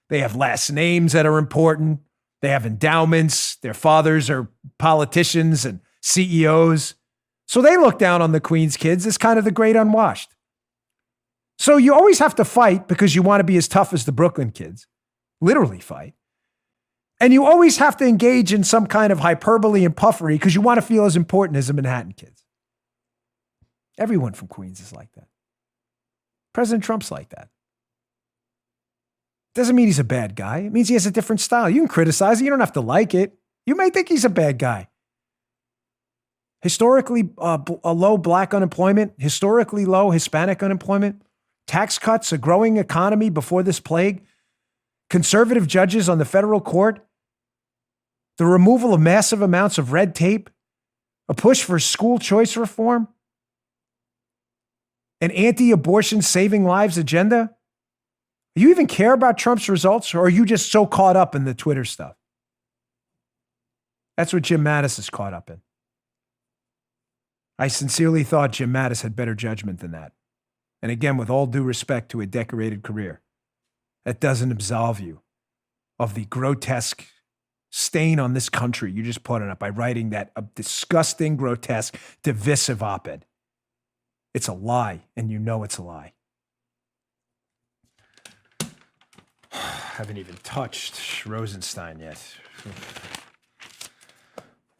They have last names that are important. They have endowments. Their fathers are politicians and CEOs. So they look down on the Queens kids as kind of the great unwashed. So you always have to fight because you want to be as tough as the Brooklyn kids. Literally fight. And you always have to engage in some kind of hyperbole and puffery because you want to feel as important as the Manhattan kids. Everyone from Queens is like that. President Trump's like that. Doesn't mean he's a bad guy. It means he has a different style. You can criticize it. You don't have to like it. You may think he's a bad guy. Historically a low Black unemployment, historically low Hispanic unemployment, tax cuts, a growing economy before this plague, conservative judges on the federal court, the removal of massive amounts of red tape, a push for school choice reform, an anti-abortion saving lives agenda. Do you even care about Trump's results, or are you just so caught up in the Twitter stuff? That's what Jim Mattis is caught up in. I sincerely thought Jim Mattis had better judgment than that. And again, with all due respect to a decorated career, that doesn't absolve you of the grotesque stain on this country you just put on it by writing that disgusting, grotesque, divisive op-ed. It's a lie, and you know it's a lie. Haven't even touched Rosenstein yet.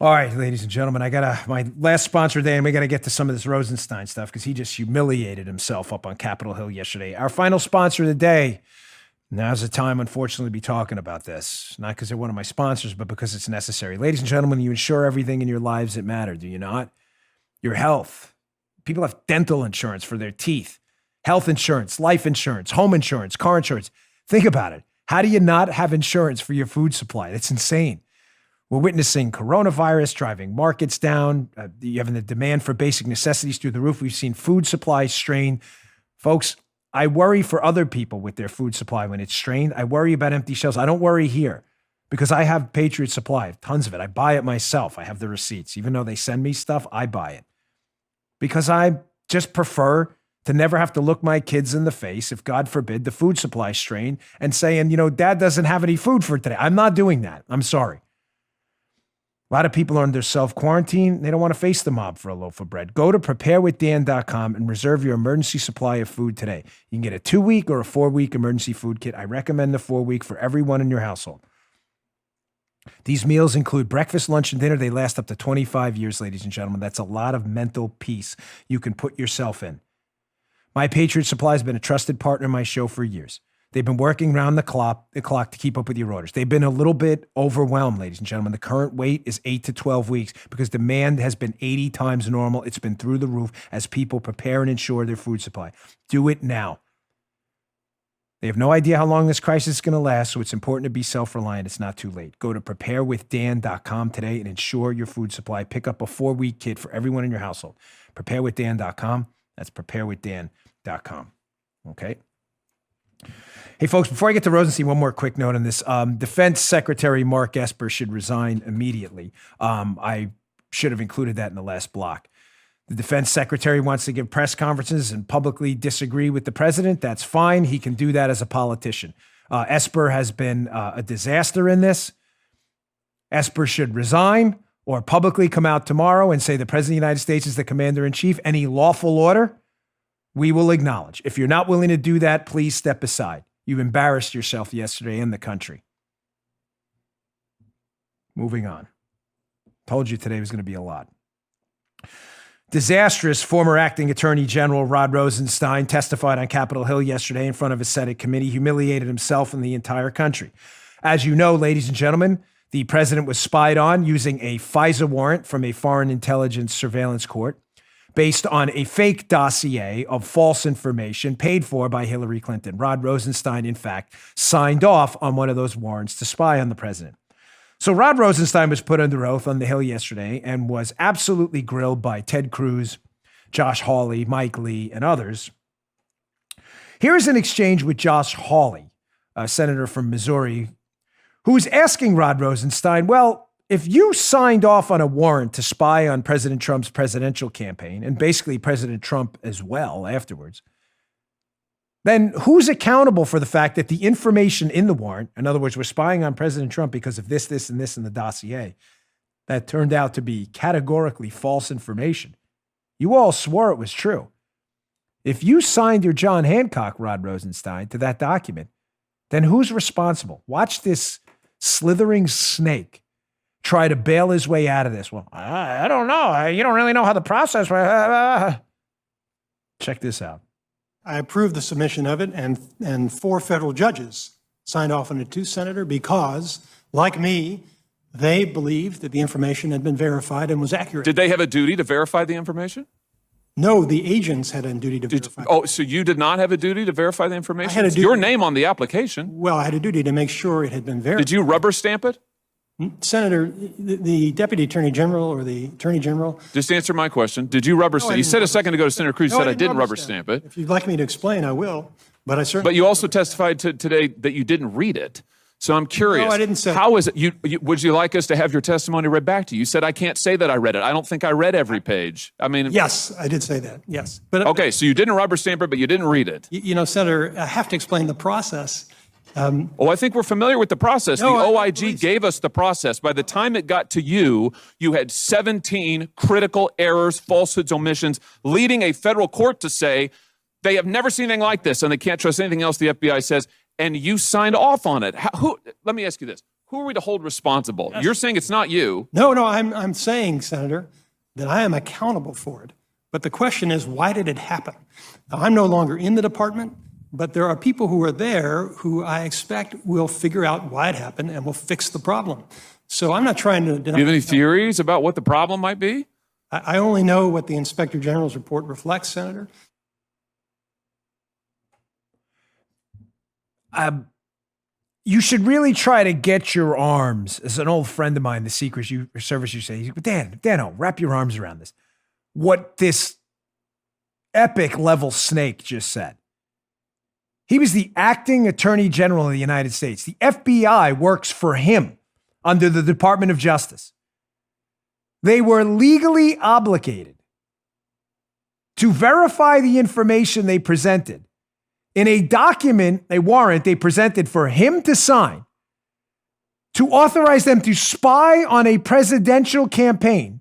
All right, ladies and gentlemen, my last sponsor today, and we got to get to some of this Rosenstein stuff because he just humiliated himself up on Capitol Hill yesterday. Our final sponsor of the day. Now's the time, unfortunately, to be talking about this. Not because they're one of my sponsors, but because it's necessary. Ladies and gentlemen, you insure everything in your lives that matter, do you not? Your health. People have dental insurance for their teeth, health insurance, life insurance, home insurance, car insurance. Think about it. How do you not have insurance for your food supply? That's insane. We're witnessing coronavirus driving markets down. You're having the demand for basic necessities through the roof. We've seen food supply strain. Folks, I worry for other people with their food supply when it's strained. I worry about empty shelves. I don't worry here because I have Patriot Supply. I have tons of it. I buy it myself. I have the receipts. Even though they send me stuff, I buy it because I just prefer to never have to look my kids in the face if, God forbid, the food supply strain and saying, Dad doesn't have any food for today. I'm not doing that. I'm sorry. A lot of people are under self-quarantine. They don't want to face the mob for a loaf of bread. Go to preparewithdan.com and reserve your emergency supply of food today. You can get a 2-week or a 4-week emergency food kit. I recommend the 4-week for everyone in your household. These meals include breakfast, lunch, and dinner. They last up to 25 years, ladies and gentlemen. That's a lot of mental peace you can put yourself in. My Patriot Supply has been a trusted partner in my show for years. They've been working around the clock to keep up with your orders. They've been a little bit overwhelmed, ladies and gentlemen. The current wait is 8 to 12 weeks because demand has been 80 times normal. It's been through the roof as people prepare and ensure their food supply. Do it now. They have no idea how long this crisis is going to last, so it's important to be self-reliant. It's not too late. Go to preparewithdan.com today and ensure your food supply. Pick up a 4-week kit for everyone in your household. Preparewithdan.com. That's preparewithdan.com. Okay? Hey, folks, before I get to Rosenstein, one more quick note on this. Defense Secretary Mark Esper should resign immediately. I should have included that in the last block. The defense secretary wants to give press conferences and publicly disagree with the president. That's fine. He can do that as a politician. Esper has been a disaster in this. Esper should resign or publicly come out tomorrow and say the president of the United States is the commander-in-chief. Any lawful order, we will acknowledge. If you're not willing to do that, please step aside. You embarrassed yourself yesterday in the country. Moving on. Told you today was going to be a lot. Disastrous former acting Attorney General Rod Rosenstein testified on Capitol Hill yesterday in front of a Senate committee, humiliated himself and the entire country. As you know, ladies and gentlemen, the president was spied on using a FISA warrant from a foreign intelligence surveillance court based on a fake dossier of false information paid for by Hillary Clinton. Rod Rosenstein, in fact, signed off on one of those warrants to spy on the president. So Rod Rosenstein was put under oath on the Hill yesterday and was absolutely grilled by Ted Cruz, Josh Hawley, Mike Lee, and others. Here's an exchange with Josh Hawley, a senator from Missouri, who's asking Rod Rosenstein, well, if you signed off on a warrant to spy on President Trump's presidential campaign, and basically President Trump as well afterwards, then who's accountable for the fact that the information in the warrant, in other words, we're spying on President Trump because of this, this, and this in the dossier, that turned out to be categorically false information? You all swore it was true. If you signed your John Hancock, Rod Rosenstein, to that document, then who's responsible? Watch this slithering snake try to bail his way out of this. Well, I don't know. You don't really know how the process works. Check this out. I approved the submission of it, and 4 federal judges signed off on it too, Senator, because, like me, they believed that the information had been verified and was accurate. Did they have a duty to verify the information? No, the agents had a duty to verify. Oh, so you did not have a duty to verify the information? I had a duty. Your name on the application. Well, I had a duty to make sure it had been verified. Did you rubber stamp it? Senator, the Deputy Attorney General or the Attorney General. Just answer my question. Did you rubber stamp? You said a second ago to Senator Cruz, said I didn't rubber stamp it. If you'd like me to explain, I will. But I certainly. But you also testified today that you didn't read it. So I'm curious. No, I didn't say. How is it? Would you like us to have your testimony read back to you? You said I can't say that I read it. I don't think I read every page. I mean. Yes, I did say that. Yes. But okay, so you didn't rubber stamp it, but you didn't read it. You know, Senator, I have to explain the process. I think we're familiar with the process. No, the I OIG believe so. gave us the process. By the time it got to you, you had 17 critical errors, falsehoods, omissions, leading a federal court to say they have never seen anything like this and they can't trust anything else the FBI says, and you signed off on it. Let me ask you this. Who are we to hold responsible? You're saying it's not you. No, I'm saying, Senator, that I am accountable for it. But the question is, why did it happen? Now, I'm no longer in the department, but there are people who are there who I expect will figure out why it happened and will fix the problem. So I'm not trying to deny. Do you have any theories about what the problem might be? I only know what the Inspector General's report reflects, Senator. You should really try to get your arms, as an old friend of mine, the Secret Service, you say, Dan, wrap your arms around this. What this epic level snake just said. He was the acting Attorney General of the United States. The FBI works for him under the Department of Justice. They were legally obligated to verify the information they presented in a document, a warrant they presented for him to sign to authorize them to spy on a presidential campaign.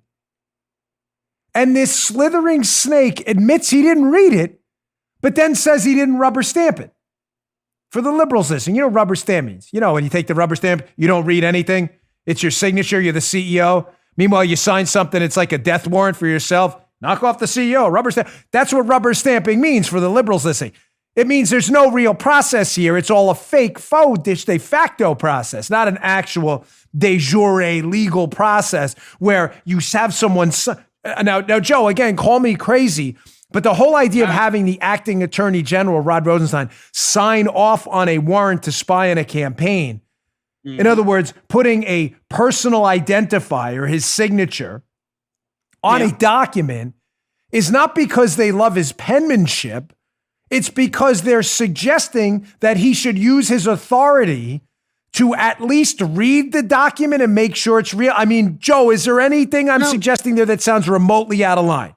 And this slithering snake admits he didn't read it, but then says he didn't rubber stamp it. For the liberals listening, you know what rubber stamp means. You know, when you take the rubber stamp, you don't read anything. It's your signature. You're the CEO. Meanwhile, you sign something. It's like a death warrant for yourself. Knock off the CEO. Rubber stamp. That's what rubber stamping means for the liberals listening. It means there's no real process here. It's all a fake faux de facto process, not an actual de jure legal process where you have someone. Now, Joe, again, call me crazy, but the whole idea of having the acting Attorney General, Rod Rosenstein, sign off on a warrant to spy on a campaign, in other words, putting a personal identifier, his signature, on a document, is not because they love his penmanship. It's because they're suggesting that he should use his authority to at least read the document and make sure it's real. I mean, Joe, is there anything I'm suggesting there that sounds remotely out of line?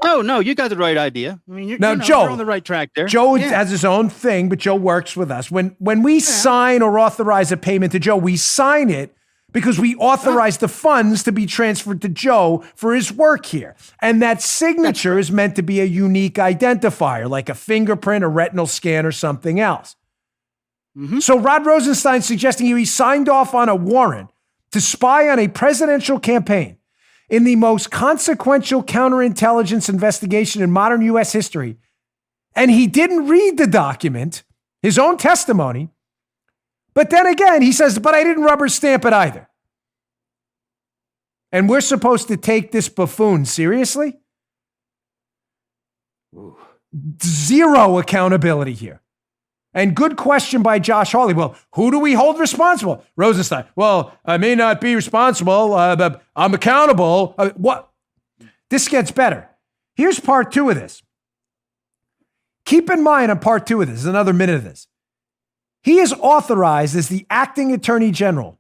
No, you got the right idea. I mean, Joe, you're on the right track there. Joe has his own thing, but Joe works with us. When we sign or authorize a payment to Joe, we sign it because we authorize the funds to be transferred to Joe for his work here. And that signature is meant to be a unique identifier, like a fingerprint, a retinal scan, or something else. Mm-hmm. So Rod Rosenstein suggesting he signed off on a warrant to spy on a presidential campaign in the most consequential counterintelligence investigation in modern U.S. history. And he didn't read the document, his own testimony. But then again, he says, but I didn't rubber stamp it either. And we're supposed to take this buffoon seriously? Zero accountability here. And good question by Josh Hawley. Well, who do we hold responsible? Rosenstein. Well, I may not be responsible, but I'm accountable. What? This gets better. Here's part two of this. Keep in mind on part two of this, another minute of this. He is authorized as the acting Attorney General,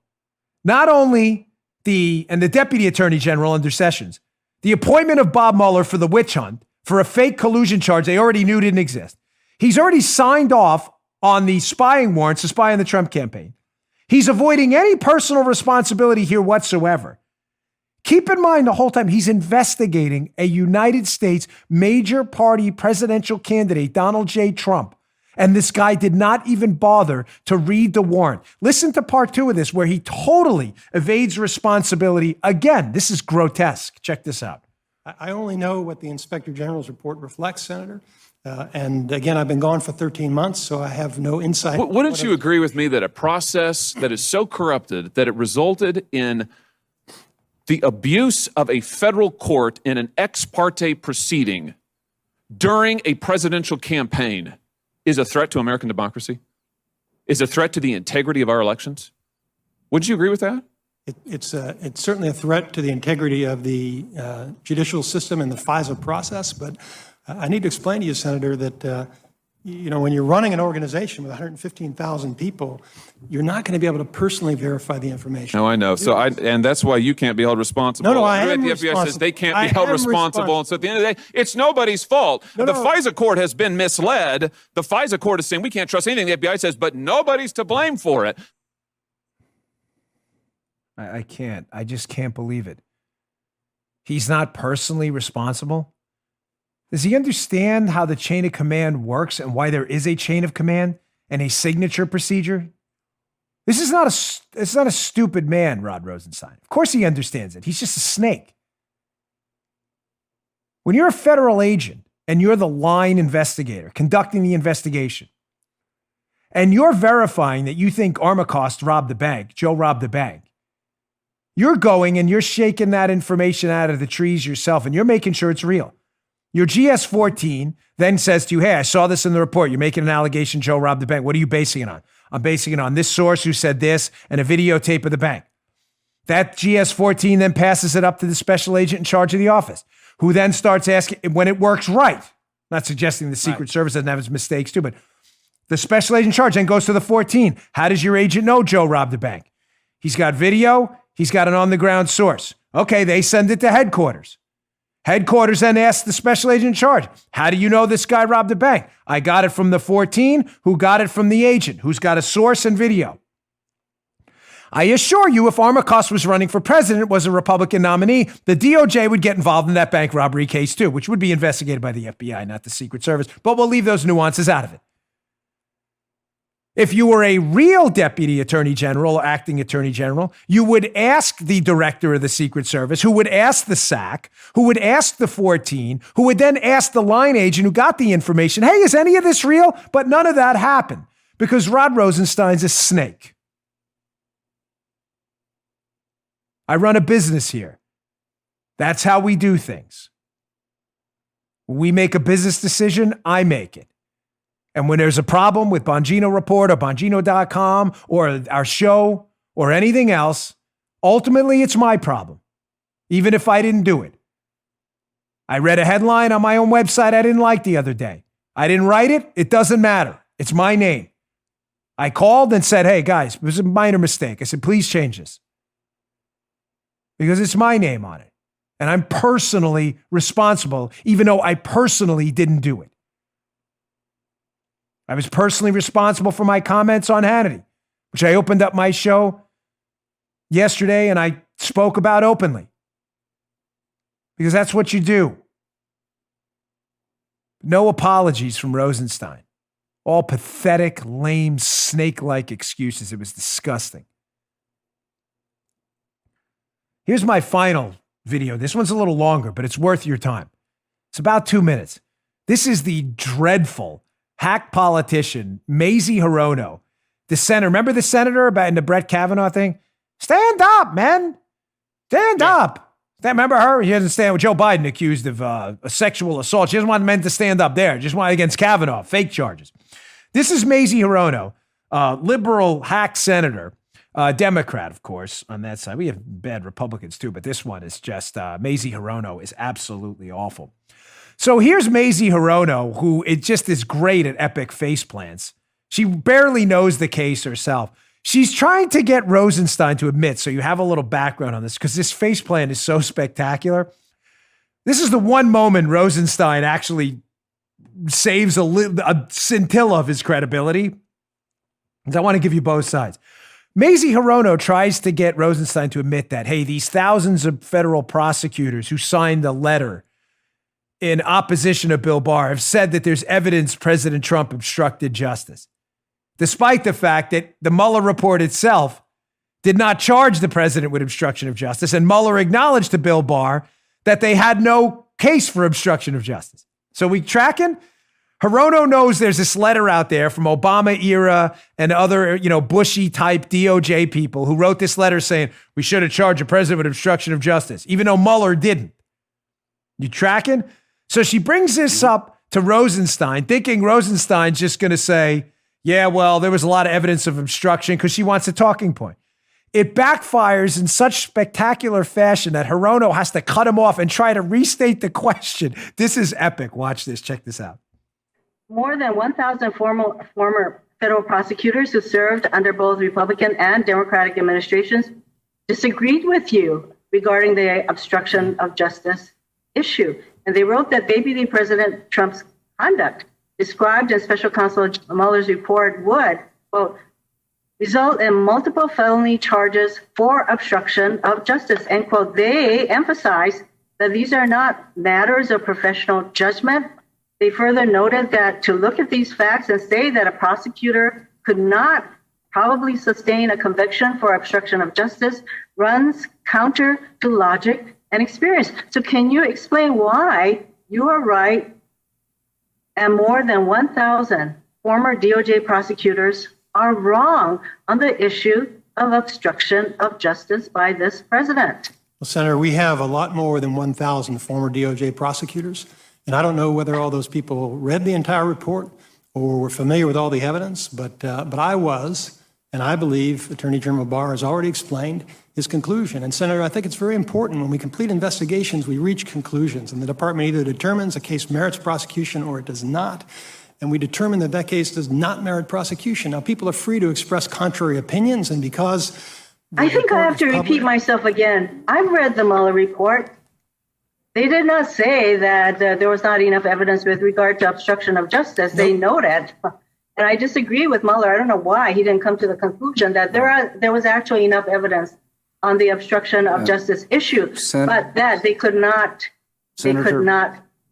not only the Deputy Attorney General under Sessions, the appointment of Bob Mueller for the witch hunt for a fake collusion charge they already knew didn't exist. He's already signed off on the spying warrants to spy on the Trump campaign. He's avoiding any personal responsibility here whatsoever. Keep in mind the whole time he's investigating a United States major party presidential candidate, Donald J. Trump. And this guy did not even bother to read the warrant. Listen to part two of this where he totally evades responsibility. Again, this is grotesque. Check this out. I only know what the Inspector General's report reflects, Senator. And again, I've been gone for 13 months, so I have no insight. Wouldn't you agree with me that a process that is so corrupted that it resulted in the abuse of a federal court in an ex parte proceeding during a presidential campaign is a threat to American democracy? Is a threat to the integrity of our elections? Would you agree with that? It's certainly a threat to the integrity of the judicial system and the FISA process, but I need to explain to you, Senator, that you know, when you're running an organization with 115,000 people, you're not going to be able to personally verify the information. No, I know. And that's why you can't be held responsible. No, I am The FBI responsible. says they can't be held responsible. And so at the end of the day, it's nobody's fault. The FISA court has been misled. The FISA court is saying we can't trust anything the FBI says, but nobody's to blame for it. I can't. I just can't believe it. He's not personally responsible. Does he understand how the chain of command works and why there is a chain of command and a signature procedure? This is not it's not a stupid man, Rod Rosenstein. Of course he understands it. He's just a snake. When you're a federal agent and you're the line investigator conducting the investigation, and you're verifying that you think Armacost robbed the bank, Joe robbed the bank, you're going and you're shaking that information out of the trees yourself and you're making sure it's real. Your GS-14 then says to you, hey, I saw this in the report. You're making an allegation Joe robbed the bank. What are you basing it on? I'm basing it on this source who said this and a videotape of the bank. That GS-14 then passes it up to the special agent in charge of the office, who then starts asking when it works right. Not suggesting the Secret Service doesn't have its mistakes too, but the special agent in charge then goes to the 14. How does your agent know Joe robbed the bank? He's got video. He's got an on-the-ground source. Okay, they send it to headquarters. Headquarters then asks the special agent in charge, how do you know this guy robbed the bank? I got it from the 14, who got it from the agent, who's got a source and video. I assure you, if Armacost was running for president, was a Republican nominee, the DOJ would get involved in that bank robbery case too, which would be investigated by the FBI, not the Secret Service, but we'll leave those nuances out of it. If you were a real deputy attorney general or acting attorney general, you would ask the director of the Secret Service, who would ask the SAC, who would ask the 14, who would then ask the line agent who got the information, hey, is any of this real? But none of that happened because Rod Rosenstein's a snake. I run a business here. That's how we do things. When we make a business decision, I make it. And when there's a problem with Bongino Report or Bongino.com or our show or anything else, ultimately it's my problem, even if I didn't do it. I read a headline on my own website I didn't like the other day. I didn't write it. It doesn't matter. It's my name. I called and said, hey, guys, it was a minor mistake. I said, please change this. Because it's my name on it. And I'm personally responsible, even though I personally didn't do it. I was personally responsible for my comments on Hannity, which I opened up my show yesterday and I spoke about openly. Because that's what you do. No apologies from Rosenstein. All pathetic, lame, snake-like excuses. It was disgusting. Here's my final video. This one's a little longer, but it's worth your time. It's about 2 minutes. This is the dreadful hack politician, Mazie Hirono, the senator. Remember the senator about in the Brett Kavanaugh thing? Stand up, man. Stand up. Remember her? She doesn't stand with Joe Biden accused of a sexual assault. She doesn't want men to stand up there. Just want against Kavanaugh, fake charges. This is Mazie Hirono, liberal hack senator, Democrat, of course, on that side. We have bad Republicans too, but this one is just, Mazie Hirono is absolutely awful. So here's Mazie Hirono, who it just is great at epic face plants. She barely knows the case herself. She's trying to get Rosenstein to admit, so you have a little background on this, because this face plant is so spectacular. This is the one moment Rosenstein actually saves a scintilla of his credibility. I want to give you both sides. Mazie Hirono tries to get Rosenstein to admit that, hey, these thousands of federal prosecutors who signed the letter in opposition of Bill Barr have said that there's evidence President Trump obstructed justice, despite the fact that the Mueller report itself did not charge the president with obstruction of justice. And Mueller acknowledged to Bill Barr that they had no case for obstruction of justice. So we tracking? Hirono knows there's this letter out there from Obama era and other, Bushy type DOJ people who wrote this letter saying we should have charged the president with obstruction of justice, even though Mueller didn't. You tracking? So she brings this up to Rosenstein, thinking Rosenstein's just going to say, yeah, well, there was a lot of evidence of obstruction because she wants a talking point. It backfires in such spectacular fashion that Hirono has to cut him off and try to restate the question. This is epic. Watch this. Check this out. more than 1,000 former federal prosecutors who served under both Republican and Democratic administrations disagreed with you regarding the obstruction of justice issue. And they wrote that Deputy President Trump's conduct described in Special Counsel Mueller's report would, quote, result in multiple felony charges for obstruction of justice, end quote. They emphasized that these are not matters of professional judgment. They further noted that to look at these facts and say that a prosecutor could not probably sustain a conviction for obstruction of justice runs counter to logic and experience. So can you explain why you are right and more than 1,000 former DOJ prosecutors are wrong on the issue of obstruction of justice by this president? Well, Senator, we have a lot more than 1,000 former DOJ prosecutors, and I don't know whether all those people read the entire report or were familiar with all the evidence, but I was, and I believe Attorney General Barr has already explained his conclusion. And Senator, I think it's very important when we complete investigations, we reach conclusions, and the department either determines a case merits prosecution or it does not. And we determine that that case does not merit prosecution. Now, people are free to express contrary opinions, and because I think I have to repeat myself again. I've read the Mueller report. They did not say that there was not enough evidence with regard to obstruction of justice. Nope. They noted, and I disagree with Mueller. I don't know why he didn't come to the conclusion that there was actually enough evidence on the obstruction of justice issue, but that they could not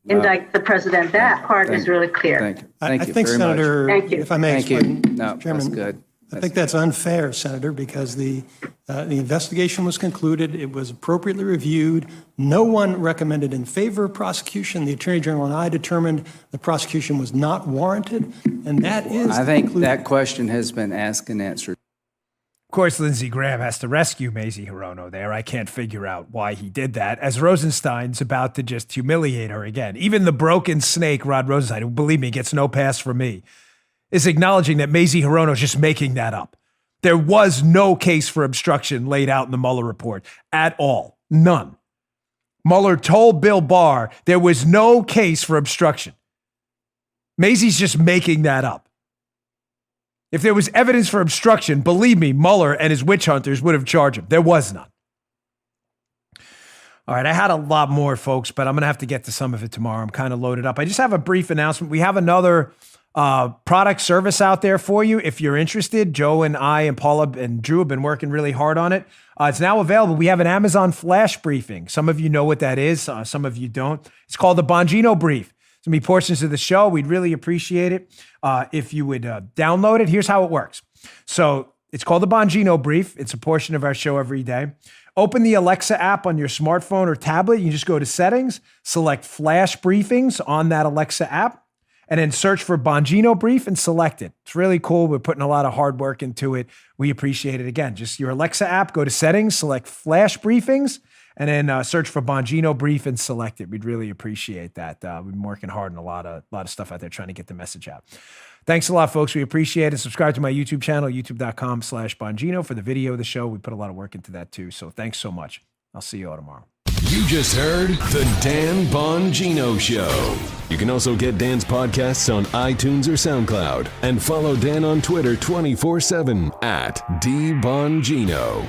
indict the president. That part is really clear. Thank you. Thank you I think, very Senator, much. Thank you. if I may Thank you. explain, No, Chairman, that's good. I think that's unfair, Senator, because the investigation was concluded. It was appropriately reviewed. No one recommended in favor of prosecution. The Attorney General and I determined the prosecution was not warranted, and that is I think that question has been asked and answered. Of course, Lindsey Graham has to rescue Mazie Hirono there. I can't figure out why he did that, as Rosenstein's about to just humiliate her again. Even the broken snake, Rod Rosenstein, who, believe me, gets no pass from me, is acknowledging that Mazie Hirono is just making that up. There was no case for obstruction laid out in the Mueller report at all. None. Mueller told Bill Barr there was no case for obstruction. Mazie's just making that up. If there was evidence for obstruction, believe me, Mueller and his witch hunters would have charged him. There was none. All right, I had a lot more, folks, but I'm going to have to get to some of it tomorrow. I'm kind of loaded up. I just have a brief announcement. We have another product service out there for you. If you're interested, Joe and I and Paula and Drew have been working really hard on it. It's now available. We have an Amazon flash briefing. Some of you know what that is. Some of you don't. It's called the Bongino Brief. It's going to be portions of the show. We'd really appreciate it if you would download it. Here's how it works. So it's called the Bongino Brief. It's a portion of our show every day. Open the Alexa app on your smartphone or tablet. You just go to settings, select flash briefings on that Alexa app, and then search for Bongino Brief and select it. It's really cool. We're putting a lot of hard work into it. We appreciate it. Again, just your Alexa app, go to settings, select flash briefings, and then search for Bongino Brief and select it. We'd really appreciate that. We've been working hard on a lot of stuff out there trying to get the message out. Thanks a lot, folks. We appreciate it. Subscribe to my YouTube channel, youtube.com/Bongino for the video of the show. We put a lot of work into that too. So thanks so much. I'll see you all tomorrow. You just heard The Dan Bongino Show. You can also get Dan's podcasts on iTunes or SoundCloud. And follow Dan on Twitter 24/7 @DBongino.